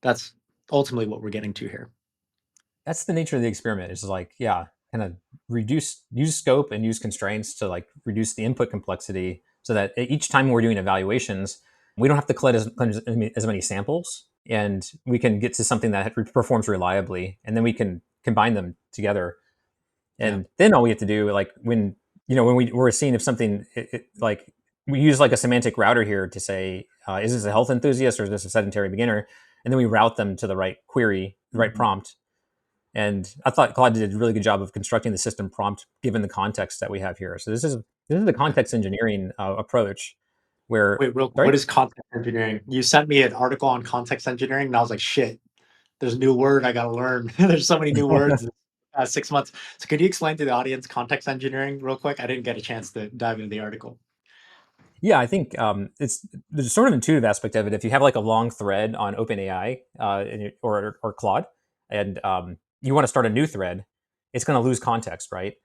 That's ultimately what we're getting to here. that's the nature of the experiment. Is like, yeah, kind of use scope and use constraints to like reduce the input complexity, so that each time we're doing evaluations, we don't have to collect as many samples, and we can get to something that performs reliably, and then we can combine them together. Yeah. And then all we have to do, like when when we're seeing if something like we use like a semantic router here to say, is this a health enthusiast or is this a sedentary beginner? And then we route them to the right query, the right Mhm. prompt. And I thought Claude did a really good job of constructing the system prompt given the context that we have here. So this is the Okay. context engineering approach where Wait, real quick, sorry. what is context engineering? You sent me an article on context engineering, and I was like, shit, there's a new word I got to learn. There's so many new words. 6 months. So could you explain to the audience context engineering real quick? I didn't get a chance to dive into the article. Yeah, I think it's there's sort of intuitive aspect of it. If you have like a long thread on OpenAI or Claude, and you want to start a new thread, it's going to lose context, right?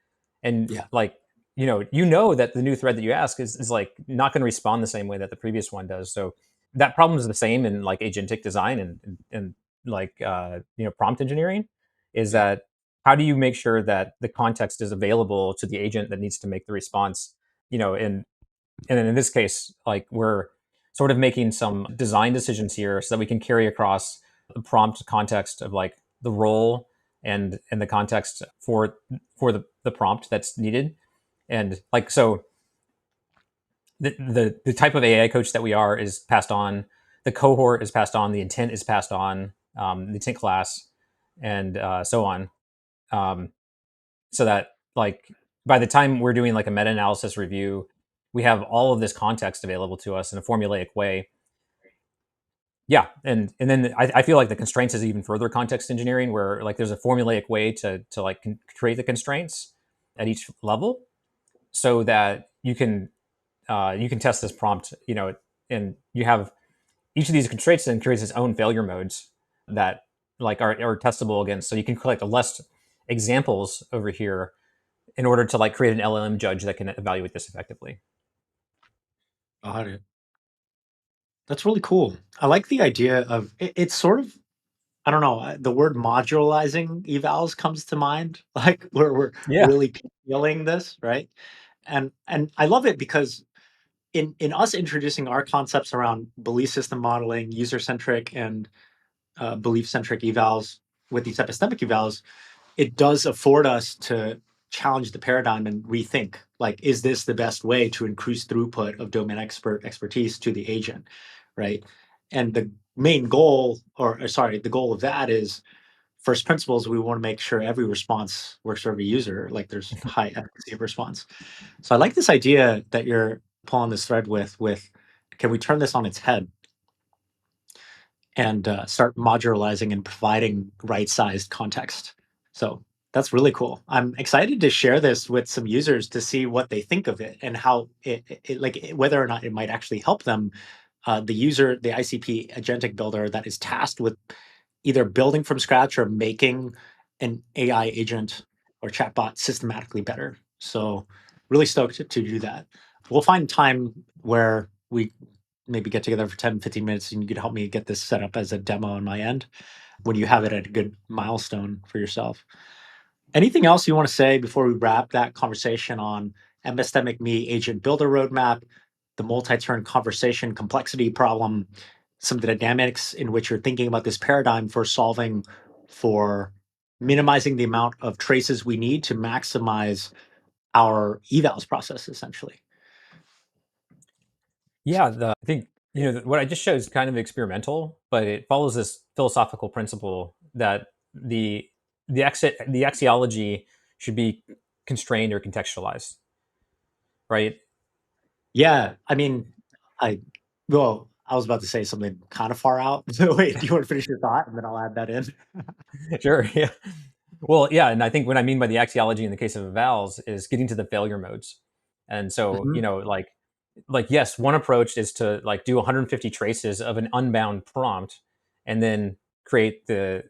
And Yeah. like that the new thread that you ask is like not going to respond the same way that the previous one does. So that problem is the same in like agentic design and like prompt engineering. Is Yeah. that how do you make sure that the context is available to the agent that needs to make the response? And in this case, like we're sort of making some design decisions here so that we can carry across the prompt context of like the role and the context for the prompt that's needed. And like so the type of AI coach that we are is passed on, the cohort is passed on, the intent is passed on, the intent class, and so on. Um, so that like by the time we're doing like a meta-analysis review, we have all of this context available to us in a formulaic way. Yeah, and then I feel like the constraints is even further context engineering, where like there's a formulaic way to like create the constraints at each level, so that you can test this prompt, and you have each of these constraints then creates its own failure modes that like are testable against. So you can collect less examples over here in order to like create an LLM judge that can evaluate this effectively. Got it. That's really cool. I like the idea of it's sort of, I don't know, the word modularizing evals comes to mind, like where we're Yeah. really feeling this, right? And I love it because in us introducing our concepts around belief system modeling, user-centric and belief-centric evals with these epistemic evals, it does afford us to challenge the paradigm and rethink, like, is this the best way to increase throughput of domain expertise to the agent, right? And the main goal, or sorry, the goal of that is first principles. We want to make sure every response works for every user, like there's high efficacy of response. So I like this idea that you're pulling this thread with can we turn this on its head and start modularizing and providing right-sized context. So that's really cool. I'm excited to share this with some users to see what they think of it and how whether or not it might actually help them. The user, the ICP agentic builder that is tasked with either building from scratch or making an AI agent or chatbot systematically better. So really stoked to do that. We'll find time where we maybe get together for 10, 15 minutes and you could help me get this set up as a demo on my end when you have it at a good milestone for yourself. Anything else you want to say before we wrap that conversation on epistemic me agent builder roadmap, the multi-turn conversation complexity problem, some of the dynamics in which you're thinking about this paradigm for solving for minimizing the amount of traces we need to maximize our evals process essentially. Yeah, I think what I just showed is kind of experimental, but it follows this philosophical principle that the axiology should be constrained or contextualized, right? Yeah, I mean, I well, I was about to say something kind of far out. So wait, do you want to finish your thought and then I'll add that in? Sure. Yeah. Well, yeah, and I think what I mean by the axiology in the case of evals is getting to the failure modes. And so, Mhm. like yes, one approach is to like do 150 traces of an unbound prompt and then create the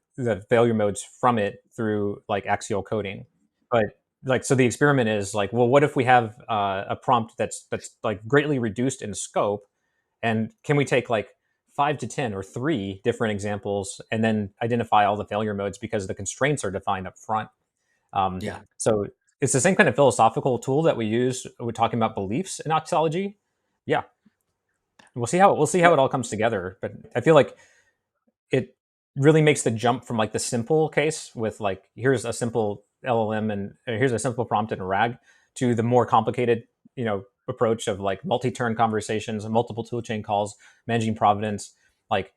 failure modes from it through like axial coding. But like so the experiment is like, well, what if we have a prompt that's like greatly reduced in scope, and can we take like 5 to 10 or 3 different examples and then identify all the failure modes because the constraints are defined up front. Yeah. So it's the same kind of philosophical tool that we use when talking about beliefs in Axiology. Yeah, we'll see how it all comes together. But I feel like it really makes the jump from like the simple case with like here's a simple LLM and here's a simple prompt and a RAG to the more complicated approach of like multi-turn conversations and multiple toolchain calls, managing provenance. Like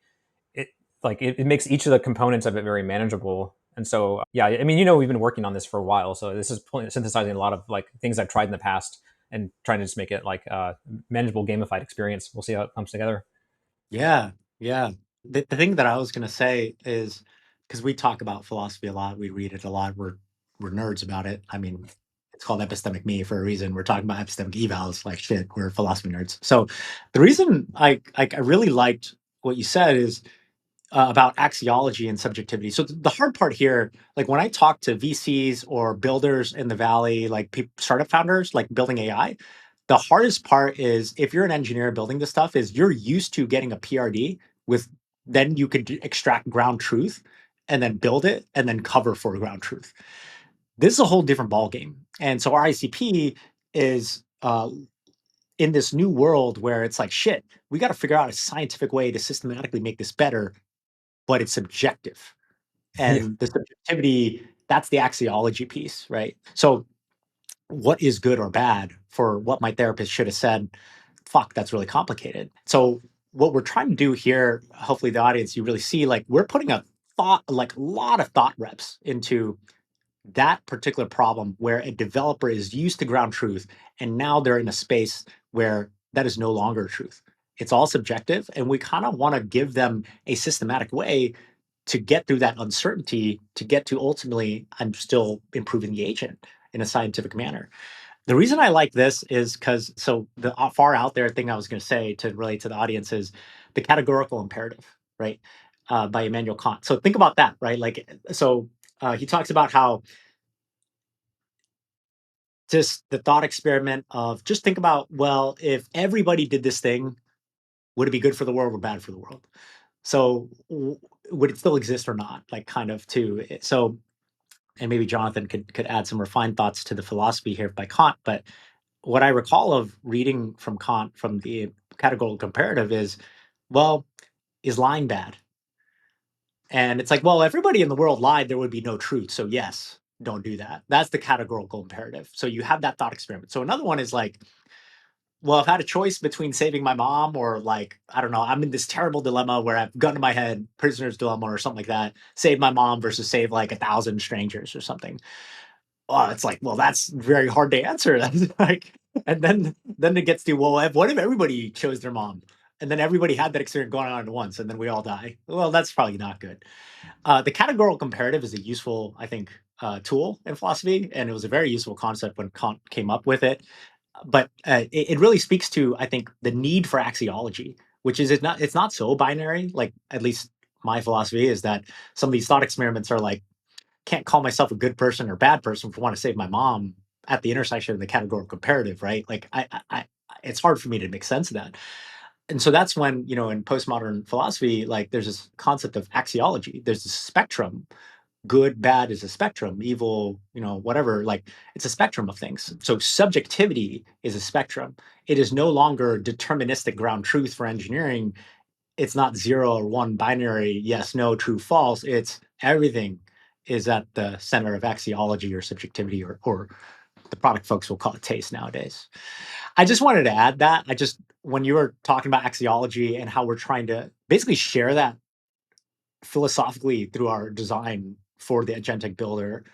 it it makes each of the components of it very manageable. And so yeah, I mean we've been working on this for a while, so this is synthesizing a lot of like things I've tried in the past and trying to just make it like a manageable gamified experience. We'll see how it comes together. Yeah. Yeah. The thing that I was going to say is because we talk about philosophy a lot, we read it a lot, we're nerds about it. I mean, it's called epistemic me for a reason. We're talking about epistemic evals, like shit, we're philosophy nerds. So the reason I really liked what you said is about axiology and subjectivity. So the hard part here, like when I talk to VCs or builders in the valley, like startup founders, like building AI, the hardest part is if you're an engineer building this stuff, is you're used to getting a PRD with then you could extract ground truth and then build it and then cover for ground truth. This is a whole different ballgame. And so our ICP is in this new world where it's like, shit, we got to figure out a scientific way to systematically make this better, but it's subjective. Yeah. And the subjectivity, that's the axiology piece, right? So what is good or bad for what my therapist should have said? Fuck, that's really complicated. So what we're trying to do here, hopefully the audience, you really see, like we're putting a thought, like a lot of thought reps into that particular problem where a developer is used to ground truth and now they're in a space where that is no longer truth. It's all subjective, and we kind of want to give them a systematic way to get through that uncertainty to get to ultimately I'm still improving the agent in a scientific manner. The reason I like this is because so the far out there thing I was going to say to relate to the audience is the categorical imperative, right? By Immanuel Kant. So think about that, right? Like so he talks about how just the thought experiment of just think about, well, if everybody did this thing, would it be good for the world or bad for the world? So would it still exist or not? Like kind of too. So and maybe Jonathan could add some refined thoughts to the philosophy here by Kant. But what I recall of reading from Kant from the categorical comparative is, well, is lying bad? And it's like, well, everybody in the world lied, there would be no truth. So yes, don't do that. That's the categorical imperative. So you have that thought experiment. So another one is like, well, if I had a choice between saving my mom or like, I don't know, I'm in this terrible dilemma where I've gun to my head, prisoner's dilemma or something like that, save my mom versus save like 1,000 strangers or something. Oh, it's like, well, that's very hard to answer. That's like, and then it gets to, well, what if everybody chose their mom? And then everybody had that experience going on at once, and then we all die. Well, that's probably not good. The categorical comparative is a useful, I think, tool in philosophy, and it was a very useful concept when Kant came up with it. But it really speaks to, I think, the need for axiology, which is it's not so binary. Like at least my philosophy is that some of these thought experiments are like can't call myself a good person or bad person if I want to save my mom at the intersection of the categorical comparative, right? Like it's hard for me to make sense of that. And so that's when, in postmodern philosophy, like there's this concept of axiology. There's a spectrum. Good, bad is a spectrum. Evil, whatever. Like it's a spectrum of things. So subjectivity is a spectrum. It is no longer deterministic ground truth for engineering. It's not zero or one binary, yes, no, true, false. It's everything is at the center of axiology or subjectivity, or the product folks will call it taste nowadays. I just wanted to add that. When you were talking about axiology and how we're trying to basically share that philosophically through our design for the agentic builder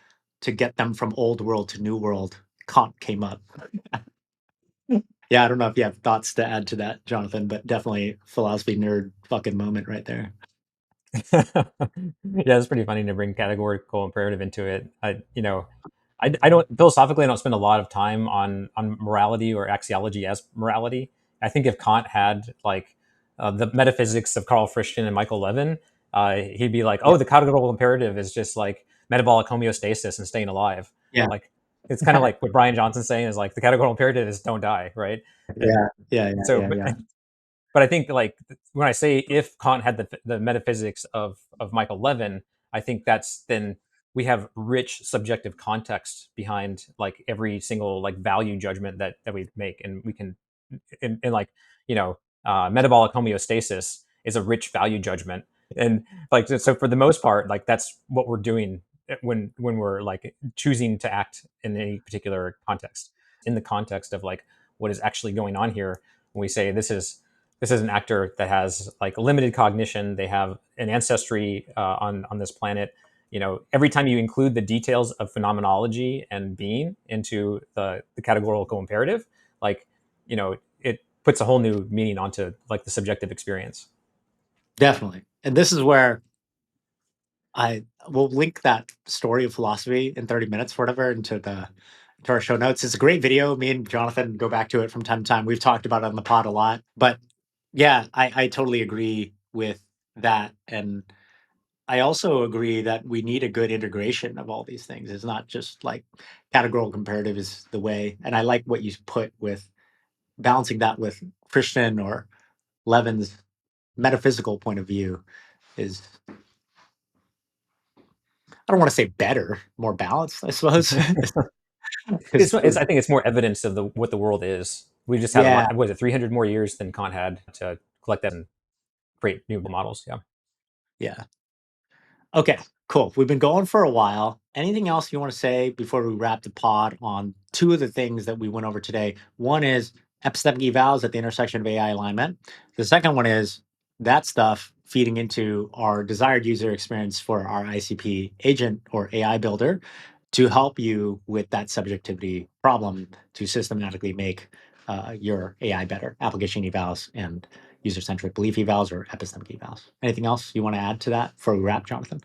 to get them from old world to new world, Kant came up. Yeah, I don't know if you have thoughts to add to that, Jonathan, but definitely philosophy nerd fucking moment right there. Yeah, it's pretty funny to bring categorical imperative into it. I don't philosophically I don't spend a lot of time on morality or axiology as morality. I think if Kant had like the metaphysics of Carl Friston and Michael Levin, he'd be like, Yeah, oh, the categorical imperative is just like metabolic homeostasis and staying alive. yeah, Like it's kind of like what Brian Johnson's saying is like the categorical imperative is don't die, right? And yeah, yeah, yeah, so yeah, yeah. but I think like when I say if Kant had the metaphysics of Michael Levin, I think that's then we have rich subjective context behind like every single like value judgment that we make, and we can in like you know metabolic homeostasis is a rich value judgment, and like so for the most part like that's what we're doing when we're like choosing to act in any particular context, in the context of like what is actually going on here. When we say this is an actor that has like limited cognition, they have an ancestry on this planet. Every time you include the details of phenomenology and being into the categorical imperative, like it puts a whole new meaning onto like the subjective experience. Definitely. And this is where I will link that story of philosophy in 30 minutes or whatever into our show notes. It's a great video. Me and Jonathan go back to it from time to time. We've talked about it on the pod a lot. But yeah, I totally agree with that. And I also agree that we need a good integration of all these things. It's not just like categorical comparative is the way. And I like what you put with balancing that with Christian or Levin's metaphysical point of view is, I don't want to say better, more balanced, I suppose. it's, 'Cause- it's I think it's more evidence of what the world is. We just had a yeah, lot. Was it 300 more years than Kant had to collect that and create new models? Yeah. yeah. Okay, cool. We've been going for a while. Anything else you want to say before we wrap the pod on two of the things that we went over today? One is epistemic evals at the intersection of AI alignment. The second one is that stuff feeding into our desired user experience for our ICP agent or AI builder to help you with that subjectivity problem to systematically make your AI better. Application evals and user-centric belief evals or epistemic evals. Anything else you want to add to that before we wrap, Jonathan?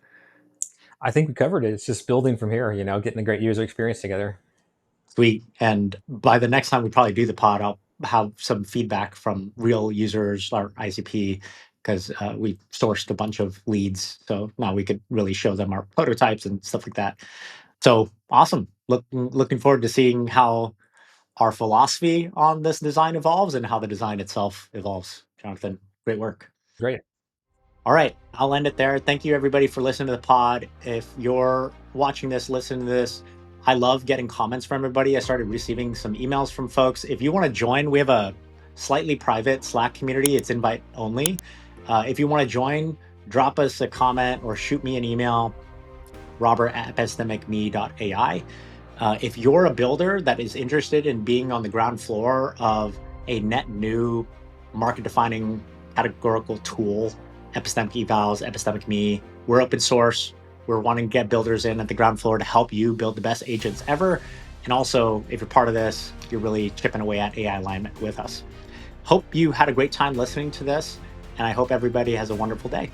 I think we covered it. It's just building from here, getting a great user experience together. Sweet. And by the next time we probably do the pod, I'll have some feedback from real users or ICP because we sourced a bunch of leads. So now we could really show them our prototypes and stuff like that. So awesome. Looking forward to seeing how our philosophy on this design evolves and how the design itself evolves. Jonathan, great work. Great. All right, I'll end it there. Thank you, everybody, for listening to the pod. If you're watching this, listening to this, I love getting comments from everybody. I started receiving some emails from folks. If you want to join, we have a slightly private Slack community. It's invite only. If you want to join, drop us a comment or shoot me an email, robert@epistemicme.ai. If you're a builder that is interested in being on the ground floor of a net new market defining categorical tool, epistemic evals, epistemic me, we're open source. We're wanting to get builders in at the ground floor to help you build the best agents ever. And also, if you're part of this, you're really chipping away at AI alignment with us. Hope you had a great time listening to this, and I hope everybody has a wonderful day.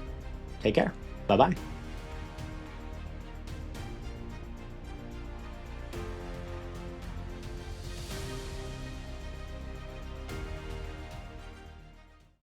Take care. Bye-bye.